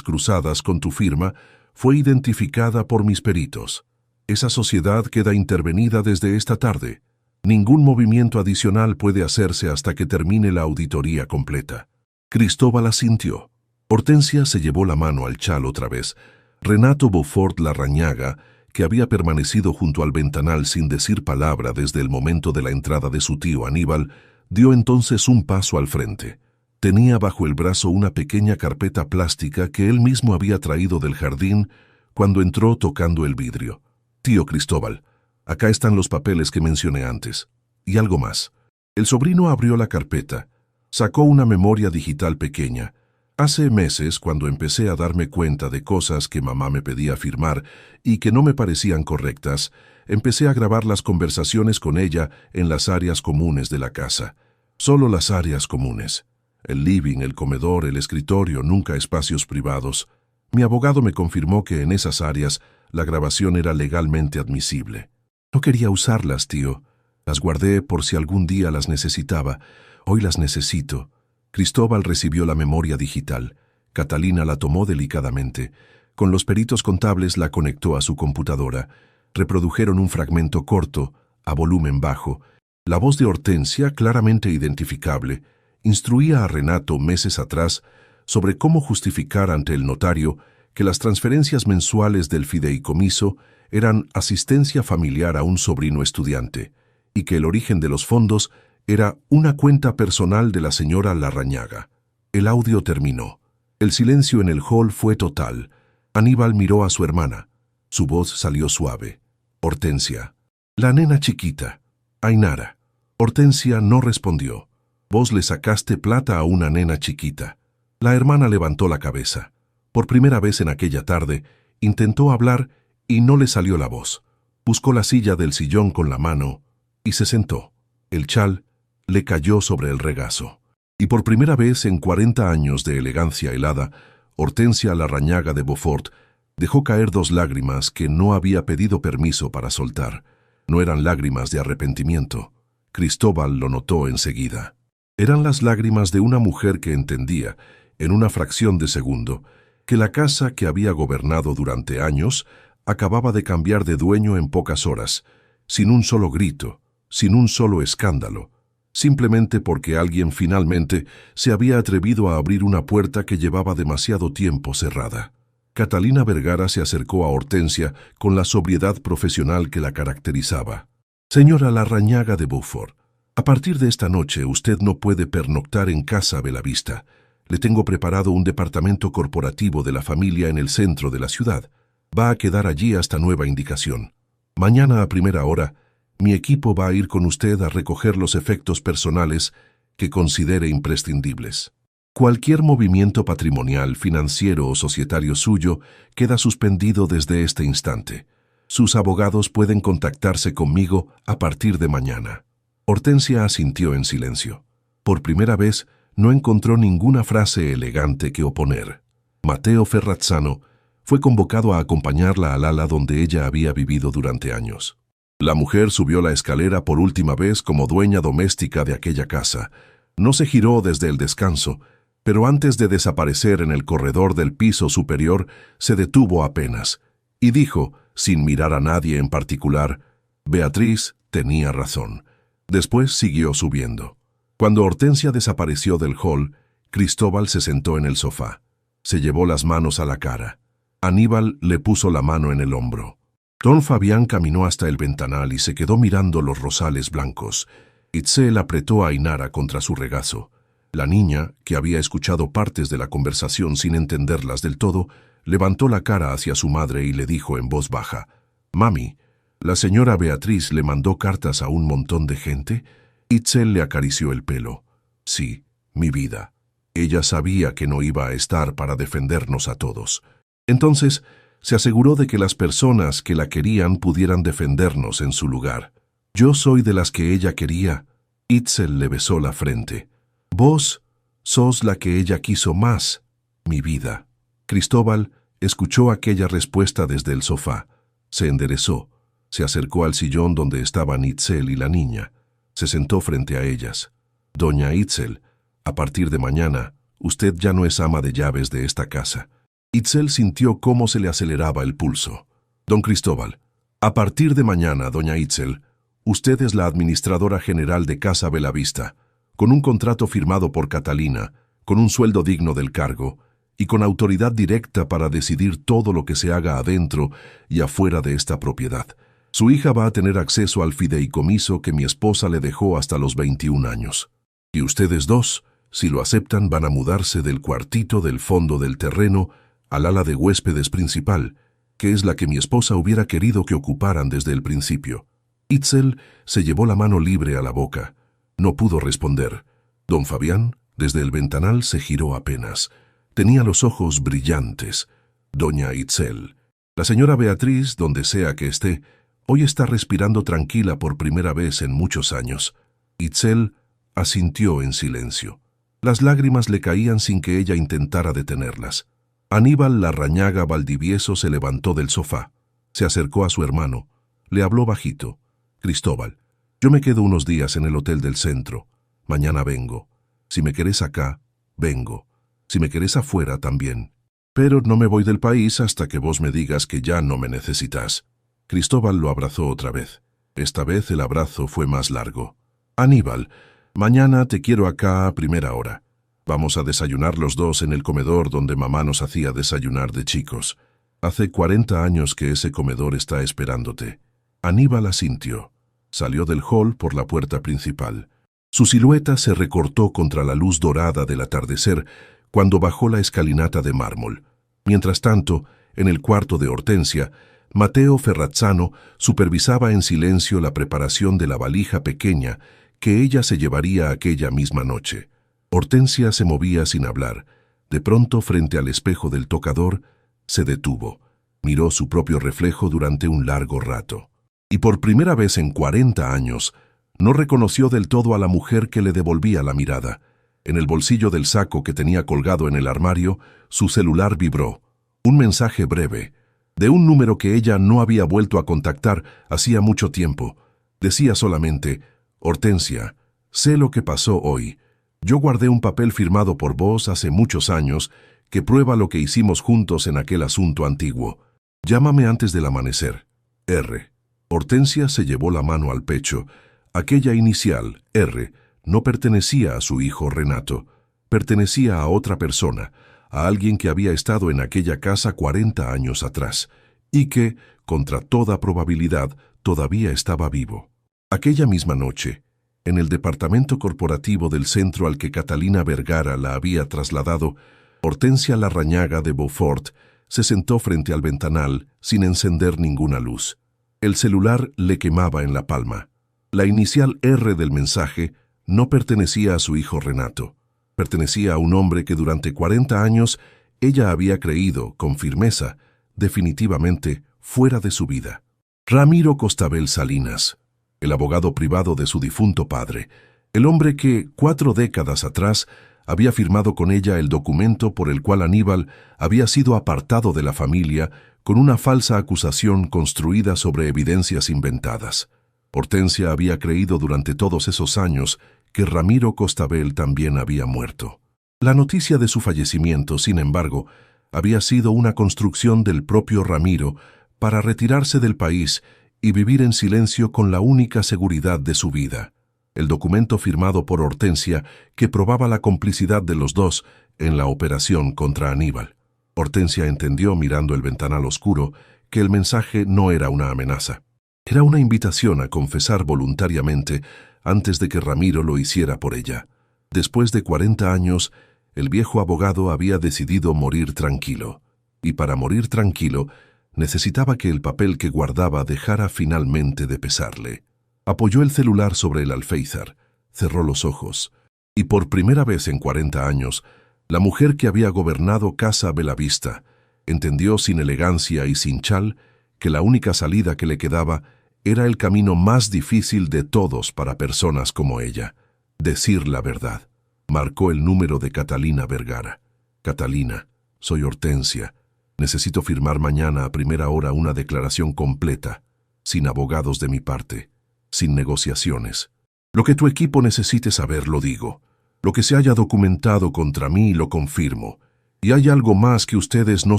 cruzadas con tu firma, fue identificada por mis peritos. Esa sociedad queda intervenida desde esta tarde. Ningún movimiento adicional puede hacerse hasta que termine la auditoría completa. Cristóbal asintió. Hortensia se llevó la mano al chal otra vez. Renato Beaufort Larrañaga, que había permanecido junto al ventanal sin decir palabra desde el momento de la entrada de su tío Aníbal, dio entonces un paso al frente. Tenía bajo el brazo una pequeña carpeta plástica que él mismo había traído del jardín cuando entró tocando el vidrio. Tío Cristóbal, acá están los papeles que mencioné antes. Y algo más. El sobrino abrió la carpeta. Sacó una memoria digital pequeña. Hace meses, cuando empecé a darme cuenta de cosas que mamá me pedía firmar y que no me parecían correctas, empecé a grabar las conversaciones con ella en las áreas comunes de la casa. Solo las áreas comunes. El living, el comedor, el escritorio, nunca espacios privados. Mi abogado me confirmó que en esas áreas la grabación era legalmente admisible. No quería usarlas, tío. Las guardé por si algún día las necesitaba. Hoy las necesito. Cristóbal recibió la memoria digital. Catalina la tomó delicadamente. Con los peritos contables la conectó a su computadora. Reprodujeron un fragmento corto, a volumen bajo. La voz de Hortensia, claramente identificable, instruía a Renato meses atrás sobre cómo justificar ante el notario que las transferencias mensuales del fideicomiso eran asistencia familiar a un sobrino estudiante y que el origen de los fondos era una cuenta personal de la señora Larrañaga. El audio terminó. El silencio en el hall fue total. Aníbal miró a su hermana. Su voz salió suave. Hortensia. La nena chiquita. Ainara. Hortensia no respondió. Vos le sacaste plata a una nena chiquita. La hermana levantó la cabeza. Por primera vez en aquella tarde, intentó hablar y no le salió la voz. Buscó la silla del sillón con la mano y se sentó. El chal le cayó sobre el regazo. Y por primera vez en 40 años de elegancia helada, Hortensia Larrañaga de Beaufort dejó caer 2 lágrimas que no había pedido permiso para soltar. No eran lágrimas de arrepentimiento. Cristóbal lo notó enseguida. Eran las lágrimas de una mujer que entendía, en una fracción de segundo, que la casa que había gobernado durante años acababa de cambiar de dueño en pocas horas, sin un solo grito, sin un solo escándalo, simplemente porque alguien finalmente se había atrevido a abrir una puerta que llevaba demasiado tiempo cerrada. Catalina Vergara se acercó a Hortensia con la sobriedad profesional que la caracterizaba. «Señora Larrañaga de Beaufort, a partir de esta noche usted no puede pernoctar en Casa Belavista. Le tengo preparado un departamento corporativo de la familia en el centro de la ciudad. Va a quedar allí hasta nueva indicación. Mañana a primera hora, mi equipo va a ir con usted a recoger los efectos personales que considere imprescindibles. Cualquier movimiento patrimonial, financiero o societario suyo queda suspendido desde este instante. Sus abogados pueden contactarse conmigo a partir de mañana». Hortensia asintió en silencio. Por primera vez, no encontró ninguna frase elegante que oponer. Matteo Ferrazzano fue convocado a acompañarla al ala donde ella había vivido durante años. La mujer subió la escalera por última vez como dueña doméstica de aquella casa. No se giró desde el descanso, pero antes de desaparecer en el corredor del piso superior, se detuvo apenas, y dijo, sin mirar a nadie en particular, «Beatriz tenía razón». Después siguió subiendo. Cuando Hortensia desapareció del hall, Cristóbal se sentó en el sofá. Se llevó las manos a la cara. Aníbal le puso la mano en el hombro. Don Fabián caminó hasta el ventanal y se quedó mirando los rosales blancos. Itzel apretó a Ainara contra su regazo. La niña, que había escuchado partes de la conversación sin entenderlas del todo, levantó la cara hacia su madre y le dijo en voz baja, «Mami, ¿la señora Beatriz le mandó cartas a un montón de gente?» Itzel le acarició el pelo. «Sí, mi vida. Ella sabía que no iba a estar para defendernos a todos. Entonces, se aseguró de que las personas que la querían pudieran defendernos en su lugar. Yo soy de las que ella quería». Itzel le besó la frente. «Vos sos la que ella quiso más, mi vida». Cristóbal escuchó aquella respuesta desde el sofá. Se enderezó. Se acercó al sillón donde estaban Itzel y la niña. Se sentó frente a ellas. «Doña Itzel, a partir de mañana, usted ya no es ama de llaves de esta casa». Itzel sintió cómo se le aceleraba el pulso. «Don Cristóbal, a partir de mañana, doña Itzel, usted es la administradora general de Casa Belavista, con un contrato firmado por Catalina, con un sueldo digno del cargo y con autoridad directa para decidir todo lo que se haga adentro y afuera de esta propiedad. Su hija va a tener acceso al fideicomiso que mi esposa le dejó hasta los 21 años. Y ustedes dos, si lo aceptan, van a mudarse del cuartito del fondo del terreno al ala de huéspedes principal, que es la que mi esposa hubiera querido que ocuparan desde el principio». Itzel se llevó la mano libre a la boca. No pudo responder. Don Fabián, desde el ventanal, se giró apenas. Tenía los ojos brillantes. «Doña Itzel, la señora Beatriz, donde sea que esté, hoy está respirando tranquila por primera vez en muchos años». Itzel asintió en silencio. Las lágrimas le caían sin que ella intentara detenerlas. Aníbal Larrañaga Valdivieso se levantó del sofá. Se acercó a su hermano. Le habló bajito. «Cristóbal, yo me quedo unos días en el hotel del centro. Mañana vengo. Si me querés acá, vengo. Si me querés afuera, también. Pero no me voy del país hasta que vos me digas que ya no me necesitas». Cristóbal lo abrazó otra vez. Esta vez el abrazo fue más largo. «Aníbal, mañana te quiero acá a primera hora. Vamos a desayunar los dos en el comedor donde mamá nos hacía desayunar de chicos. Hace 40 años que ese comedor está esperándote. Aníbal asintió. Salió del hall por la puerta principal. Su silueta se recortó contra la luz dorada del atardecer cuando bajó la escalinata de mármol. Mientras tanto, en el cuarto de Hortensia, Mateo Ferrazzano supervisaba en silencio la preparación de la valija pequeña que ella se llevaría aquella misma noche. Hortensia se movía sin hablar. De pronto, frente al espejo del tocador, se detuvo. Miró su propio reflejo durante un largo rato. Y por primera vez en 40 años, no reconoció del todo a la mujer que le devolvía la mirada. En el bolsillo del saco que tenía colgado en el armario, su celular vibró. Un mensaje breve, de un número que ella no había vuelto a contactar hacía mucho tiempo. Decía solamente: Hortensia, sé lo que pasó hoy. Yo guardé un papel firmado por vos hace muchos años que prueba lo que hicimos juntos en aquel asunto antiguo. Llámame antes del amanecer. R. Hortensia se llevó la mano al pecho. Aquella inicial, R, no pertenecía a su hijo Renato. Pertenecía a otra persona, a alguien que había estado en aquella casa 40 años atrás, y que, contra toda probabilidad, todavía estaba vivo. Aquella misma noche, en el departamento corporativo del centro al que Catalina Vergara la había trasladado, Hortensia Larrañaga de Beaufort se sentó frente al ventanal sin encender ninguna luz. El celular le quemaba en la palma. La inicial R del mensaje no pertenecía a su hijo Renato. Pertenecía a un hombre que durante 40 años ella había creído, con firmeza, definitivamente fuera de su vida. Ramiro Costabel Salinas, el abogado privado de su difunto padre, el hombre que 4 décadas atrás había firmado con ella el documento por el cual Aníbal había sido apartado de la familia con una falsa acusación construida sobre evidencias inventadas. Hortensia había creído durante todos esos años que Ramiro Costabel también había muerto. La noticia de su fallecimiento, sin embargo, había sido una construcción del propio Ramiro para retirarse del país y vivir en silencio con la única seguridad de su vida. El documento firmado por Hortensia que probaba la complicidad de los dos en la operación contra Aníbal. Hortensia entendió, mirando el ventanal oscuro, que el mensaje no era una amenaza. Era una invitación a confesar voluntariamente antes de que Ramiro lo hiciera por ella. Después de 40 años, el viejo abogado había decidido morir tranquilo. Y para morir tranquilo, necesitaba que el papel que guardaba dejara finalmente de pesarle. Apoyó el celular sobre el alféizar, cerró los ojos, y por primera vez en 40 años, la mujer que había gobernado Casa Belavista entendió sin elegancia y sin chal que la única salida que le quedaba era el camino más difícil de todos para personas como ella: decir la verdad. Marcó el número de Catalina Vergara. Catalina, soy Hortensia. Necesito firmar mañana a primera hora una declaración completa, sin abogados de mi parte, sin negociaciones. Lo que tu equipo necesite saber lo digo. Lo que se haya documentado contra mí lo confirmo. Y hay algo más que ustedes no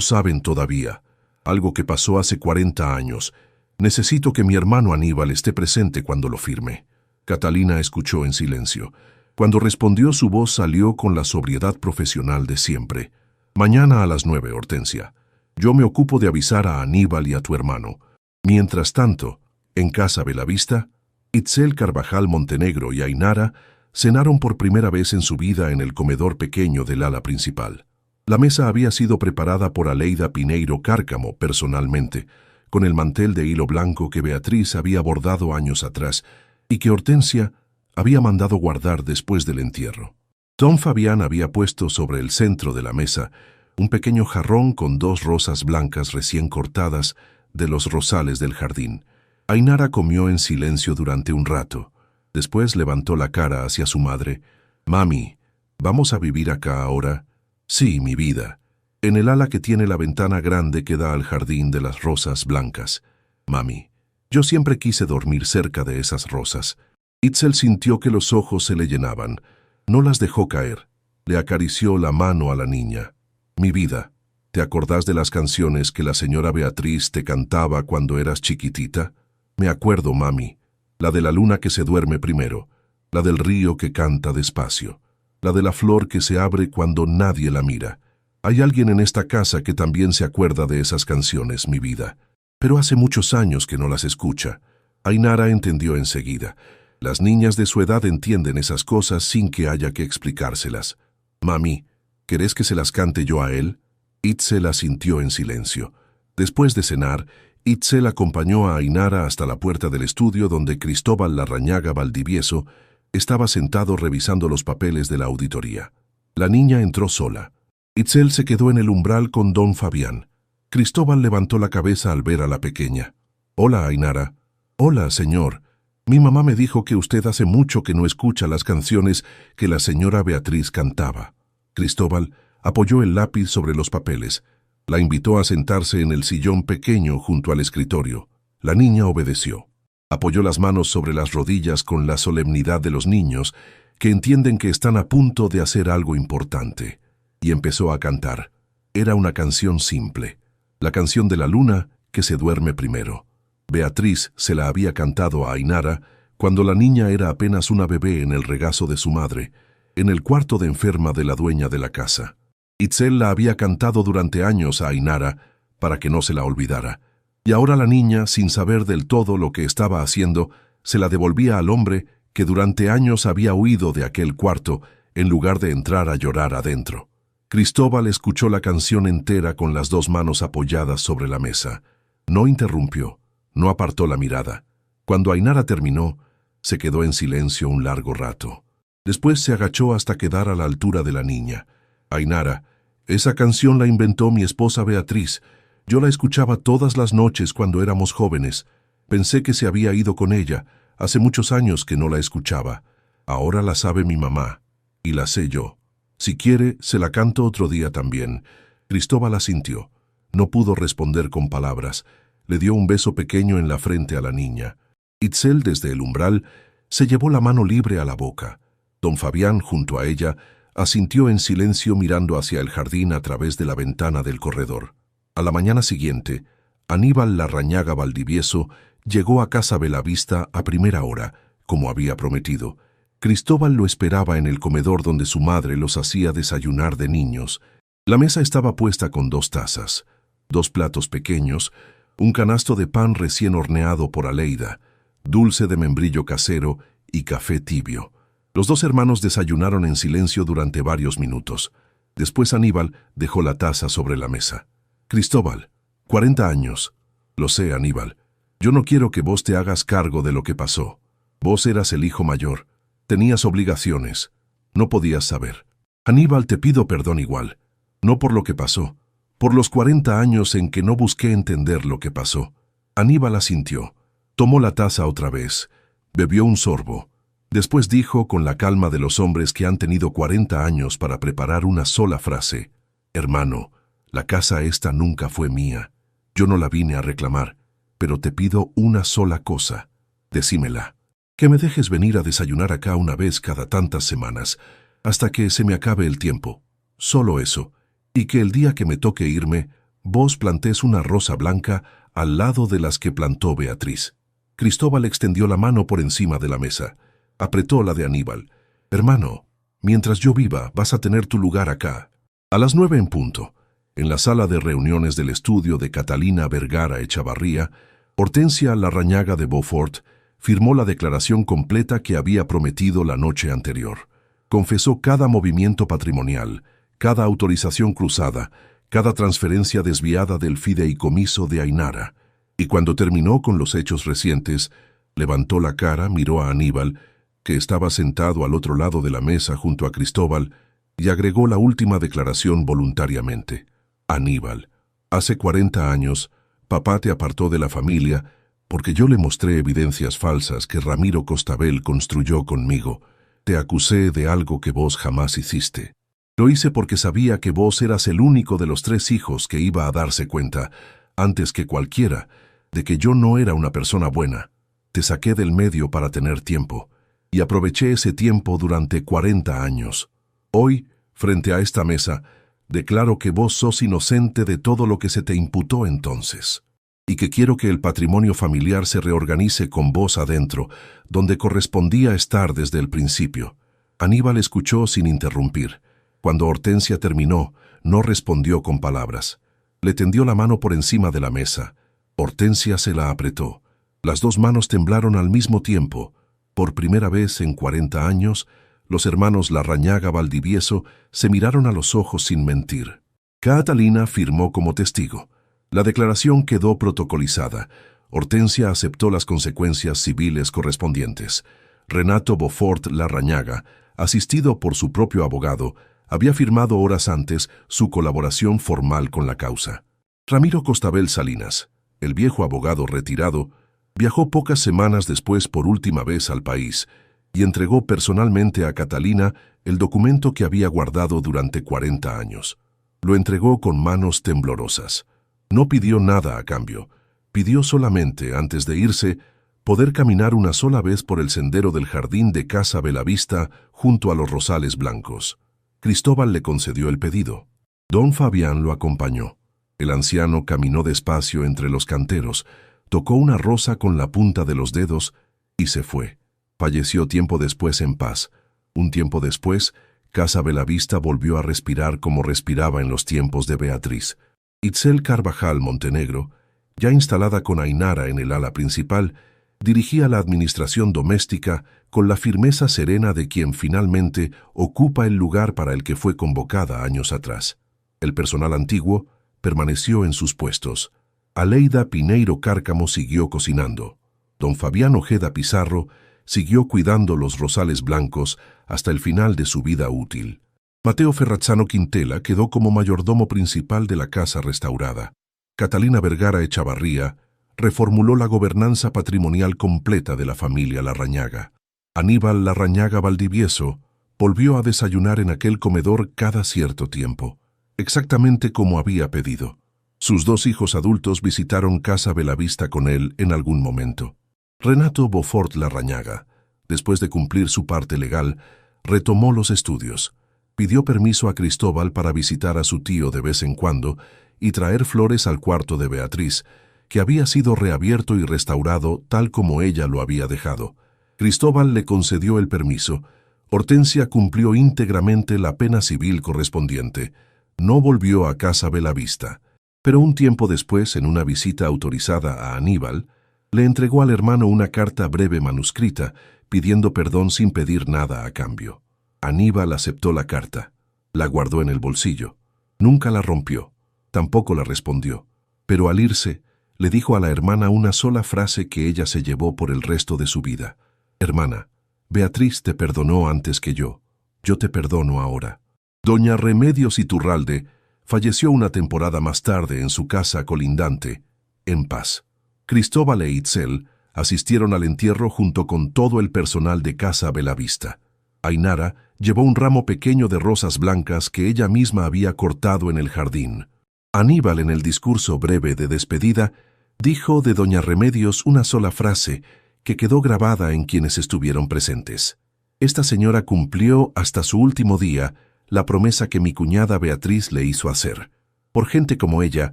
saben todavía. Algo que pasó hace 40 años. Necesito que mi hermano Aníbal esté presente cuando lo firme. Catalina escuchó en silencio. Cuando respondió, su voz salió con la sobriedad profesional de siempre. Mañana a las 9, Hortensia. Yo me ocupo de avisar a Aníbal y a tu hermano. Mientras tanto, en Casa Belavista, Itzel Carvajal Montenegro y Ainara cenaron por primera vez en su vida en el comedor pequeño del ala principal. La mesa había sido preparada por Aleida Pineiro Cárcamo personalmente, con el mantel de hilo blanco que Beatriz había bordado años atrás y que Hortensia había mandado guardar después del entierro. Don Fabián había puesto sobre el centro de la mesa un pequeño jarrón con 2 rosas blancas recién cortadas de los rosales del jardín. Ainara comió en silencio durante un rato. Después levantó la cara hacia su madre. «Mami, ¿vamos a vivir acá ahora?» «Sí, mi vida. En el ala que tiene la ventana grande que da al jardín de las rosas blancas. Mami, yo siempre quise dormir cerca de esas rosas». Itzel sintió que los ojos se le llenaban. No las dejó caer. Le acarició la mano a la niña. «Mi vida, ¿te acordás de las canciones que la señora Beatriz te cantaba cuando eras chiquitita?» «Me acuerdo, mami. La de la luna que se duerme primero, la del río que canta despacio». la de la flor que se abre cuando nadie la mira. Hay alguien en esta casa que también se acuerda de esas canciones, mi vida. Pero hace muchos años que no las escucha. Ainara entendió enseguida. Las niñas de su edad entienden esas cosas sin que haya que explicárselas. Mami, ¿querés que se las cante yo a él? Itzel asintió en silencio. Después de cenar, Itzel acompañó a Ainara hasta la puerta del estudio donde Cristóbal Larrañaga Valdivieso estaba sentado revisando los papeles de la auditoría. La niña entró sola. Itzel se quedó en el umbral con don Fabián. Cristóbal levantó la cabeza al ver a la pequeña. «Hola, Ainara». «Hola, señor. Mi mamá me dijo que usted hace mucho que no escucha las canciones que la señora Beatriz cantaba». Cristóbal apoyó el lápiz sobre los papeles. La invitó a sentarse en el sillón pequeño junto al escritorio. La niña obedeció. Apoyó las manos sobre las rodillas con la solemnidad de los niños que entienden que están a punto de hacer algo importante. Y empezó a cantar. Era una canción simple. La canción de la luna que se duerme primero. Beatriz se la había cantado a Ainara cuando la niña era apenas una bebé en el regazo de su madre, en el cuarto de enferma de la dueña de la casa. Itzel la había cantado durante años a Ainara para que no se la olvidara. Y ahora la niña, sin saber del todo lo que estaba haciendo, se la devolvía al hombre que durante años había huido de aquel cuarto en lugar de entrar a llorar adentro. Cristóbal escuchó la canción entera con las dos manos apoyadas sobre la mesa. No interrumpió, no apartó la mirada. Cuando Ainara terminó, se quedó en silencio un largo rato. Después se agachó hasta quedar a la altura de la niña. «Ainara, esa canción la inventó mi esposa Beatriz. Yo la escuchaba todas las noches cuando éramos jóvenes. Pensé que se había ido con ella. Hace muchos años que no la escuchaba. Ahora la sabe mi mamá. Y la sé yo. Si quiere, se la canto otro día también». Cristóbal asintió. No pudo responder con palabras. Le dio un beso pequeño en la frente a la niña. Itzel, desde el umbral, se llevó la mano libre a la boca. Don Fabián, junto a ella, asintió en silencio mirando hacia el jardín a través de la ventana del corredor. A la mañana siguiente, Aníbal Larrañaga Valdivieso llegó a Casa Belavista a primera hora, como había prometido. Cristóbal lo esperaba en el comedor donde su madre los hacía desayunar de niños. La mesa estaba puesta con 2 tazas, 2 platos pequeños, un canasto de pan recién horneado por Aleida, dulce de membrillo casero y café tibio. Los 2 hermanos desayunaron en silencio durante varios minutos. Después Aníbal dejó la taza sobre la mesa. «Cristóbal, 40 años. Lo sé, Aníbal. Yo no quiero que vos te hagas cargo de lo que pasó. Vos eras el hijo mayor. Tenías obligaciones. No podías saber. Aníbal, te pido perdón igual. No por lo que pasó. Por los 40 años en que no busqué entender lo que pasó». Aníbal asintió. Tomó la taza otra vez. Bebió un sorbo. Después dijo, con la calma de los hombres que han tenido 40 años para preparar una sola frase: «Hermano, la casa esta nunca fue mía. Yo no la vine a reclamar, pero te pido una sola cosa. Decímela. Que me dejes venir a desayunar acá una vez cada tantas semanas, hasta que se me acabe el tiempo. Solo eso. Y que el día que me toque irme, vos plantés una rosa blanca al lado de las que plantó Beatriz». Cristóbal extendió la mano por encima de la mesa. Apretó la de Aníbal. «Hermano, mientras yo viva, vas a tener tu lugar acá». A las 9 en punto, en la sala de reuniones del estudio de Catalina Vergara Echavarría, Hortensia Larrañaga de Beaufort firmó la declaración completa que había prometido la noche anterior. Confesó cada movimiento patrimonial, cada autorización cruzada, cada transferencia desviada del fideicomiso de Ainara. Y cuando terminó con los hechos recientes, levantó la cara, miró a Aníbal, que estaba sentado al otro lado de la mesa junto a Cristóbal, y agregó la última declaración voluntariamente. «Aníbal, hace 40 años, papá te apartó de la familia porque yo le mostré evidencias falsas que Ramiro Costabel construyó conmigo. Te acusé de algo que vos jamás hiciste. Lo hice porque sabía que vos eras el único de los 3 hijos que iba a darse cuenta, antes que cualquiera, de que yo no era una persona buena. Te saqué del medio para tener tiempo, y aproveché ese tiempo durante 40 años. Hoy, frente a esta mesa, declaro que vos sos inocente de todo lo que se te imputó entonces, y que quiero que el patrimonio familiar se reorganice con vos adentro, donde correspondía estar desde el principio. Aníbal escuchó sin interrumpir. Cuando Hortensia terminó, no respondió con palabras. Le tendió la mano por encima de la mesa. Hortensia se la apretó. Las dos manos temblaron al mismo tiempo. Por primera vez en 40 años, los hermanos Larrañaga Valdivieso se miraron a los ojos sin mentir. Catalina firmó como testigo. La declaración quedó protocolizada. Hortensia aceptó las consecuencias civiles correspondientes. Renato Beaufort Larrañaga, asistido por su propio abogado, había firmado horas antes su colaboración formal con la causa. Ramiro Costabel Salinas, el viejo abogado retirado, viajó pocas semanas después por última vez al país y entregó personalmente a Catalina el documento que había guardado durante 40 años. Lo entregó con manos temblorosas. No pidió nada a cambio. Pidió solamente, antes de irse, poder caminar una sola vez por el sendero del jardín de Casa Belavista junto a los rosales blancos. Cristóbal le concedió el pedido. Don Fabián lo acompañó. El anciano caminó despacio entre los canteros, tocó una rosa con la punta de los dedos y se fue. Falleció tiempo después en paz. Un tiempo después, Casa Belavista volvió a respirar como respiraba en los tiempos de Beatriz. Itzel Carvajal Montenegro, ya instalada con Ainara en el ala principal, dirigía la administración doméstica con la firmeza serena de quien finalmente ocupa el lugar para el que fue convocada años atrás. El personal antiguo permaneció en sus puestos. Aleida Pineiro Cárcamo siguió cocinando. Don Fabián Ojeda Pizarro siguió cuidando los rosales blancos hasta el final de su vida útil. Mateo Ferrazzano Quintela quedó como mayordomo principal de la casa restaurada. Catalina Vergara Echavarría reformuló la gobernanza patrimonial completa de la familia Larrañaga. Aníbal Larrañaga Valdivieso volvió a desayunar en aquel comedor cada cierto tiempo, exactamente como había pedido. Sus dos hijos adultos visitaron Casa Belavista con él en algún momento. Renato Beaufort Larrañaga, después de cumplir su parte legal, retomó los estudios. Pidió permiso a Cristóbal para visitar a su tío de vez en cuando y traer flores al cuarto de Beatriz, que había sido reabierto y restaurado tal como ella lo había dejado. Cristóbal le concedió el permiso. Hortensia cumplió íntegramente la pena civil correspondiente. No volvió a Casa Belavista. Pero un tiempo después, en una visita autorizada a Aníbal, le entregó al hermano una carta breve manuscrita, pidiendo perdón sin pedir nada a cambio. Aníbal aceptó la carta. La guardó en el bolsillo. Nunca la rompió. Tampoco la respondió. Pero al irse, le dijo a la hermana una sola frase que ella se llevó por el resto de su vida. Hermana, Beatriz te perdonó antes que yo. Yo te perdono ahora. Doña Remedios Iturralde falleció una temporada más tarde en su casa colindante, en paz. Cristóbal e Itzel asistieron al entierro junto con todo el personal de Casa Belavista. Ainara llevó un ramo pequeño de rosas blancas que ella misma había cortado en el jardín. Aníbal, en el discurso breve de despedida, dijo de doña Remedios una sola frase que quedó grabada en quienes estuvieron presentes. Esta señora cumplió hasta su último día la promesa que mi cuñada Beatriz le hizo hacer. Por gente como ella,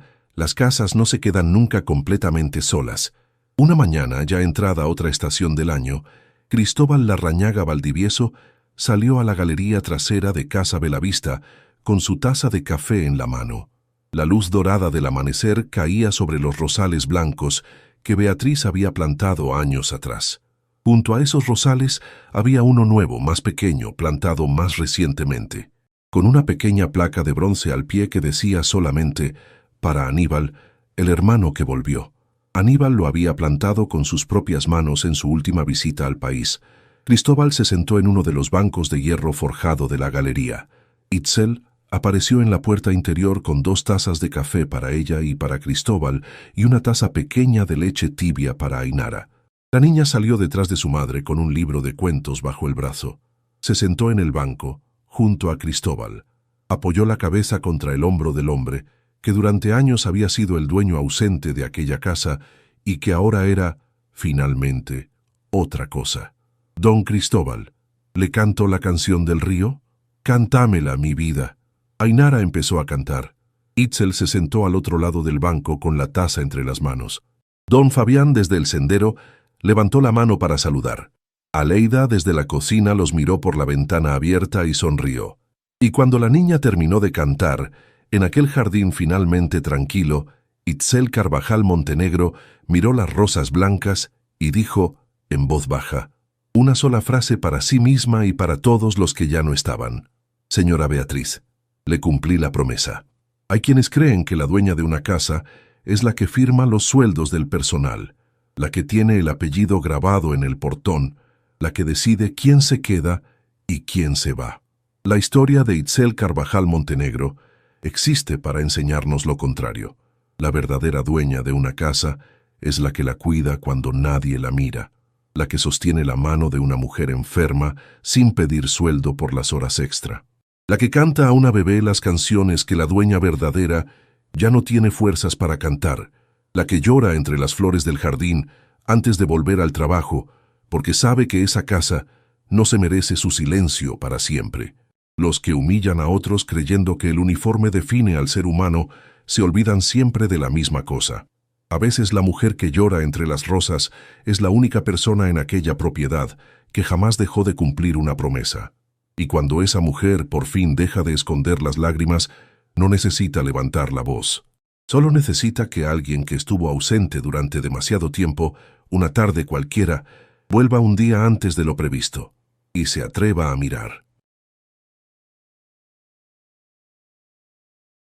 las casas no se quedan nunca completamente solas. Una mañana, ya entrada otra estación del año, Cristóbal Larrañaga Valdivieso salió a la galería trasera de Casa Belavista con su taza de café en la mano. La luz dorada del amanecer caía sobre los rosales blancos que Beatriz había plantado años atrás. Junto a esos rosales había uno nuevo, más pequeño, plantado más recientemente, con una pequeña placa de bronce al pie que decía solamente, para Aníbal, el hermano que volvió. Aníbal lo había plantado con sus propias manos en su última visita al país. Cristóbal se sentó en uno de los bancos de hierro forjado de la galería. Itzel apareció en la puerta interior con 2 tazas de café para ella y para Cristóbal y una taza pequeña de leche tibia para Ainara. La niña salió detrás de su madre con un libro de cuentos bajo el brazo. Se sentó en el banco, junto a Cristóbal. Apoyó la cabeza contra el hombro del hombre, que durante años había sido el dueño ausente de aquella casa y que ahora era, finalmente, otra cosa. Don Cristóbal, ¿le canto la canción del río? Cantámela, mi vida. Ainara empezó a cantar. Itzel se sentó al otro lado del banco con la taza entre las manos. Don Fabián, desde el sendero, levantó la mano para saludar. Aleida desde la cocina los miró por la ventana abierta y sonrió. Y cuando la niña terminó de cantar, en aquel jardín finalmente tranquilo, Itzel Carvajal Montenegro miró las rosas blancas y dijo, en voz baja, una sola frase para sí misma y para todos los que ya no estaban. Señora Beatriz, le cumplí la promesa. Hay quienes creen que la dueña de una casa es la que firma los sueldos del personal, la que tiene el apellido grabado en el portón, la que decide quién se queda y quién se va. La historia de Itzel Carvajal Montenegro existe para enseñarnos lo contrario. La verdadera dueña de una casa es la que la cuida cuando nadie la mira, la que sostiene la mano de una mujer enferma sin pedir sueldo por las horas extra, la que canta a una bebé las canciones que la dueña verdadera ya no tiene fuerzas para cantar, la que llora entre las flores del jardín antes de volver al trabajo, porque sabe que esa casa no se merece su silencio para siempre. Los que humillan a otros creyendo que el uniforme define al ser humano se olvidan siempre de la misma cosa. A veces la mujer que llora entre las rosas es la única persona en aquella propiedad que jamás dejó de cumplir una promesa. Y cuando esa mujer por fin deja de esconder las lágrimas, no necesita levantar la voz. Solo necesita que alguien que estuvo ausente durante demasiado tiempo, una tarde cualquiera, vuelva un día antes de lo previsto y se atreva a mirar.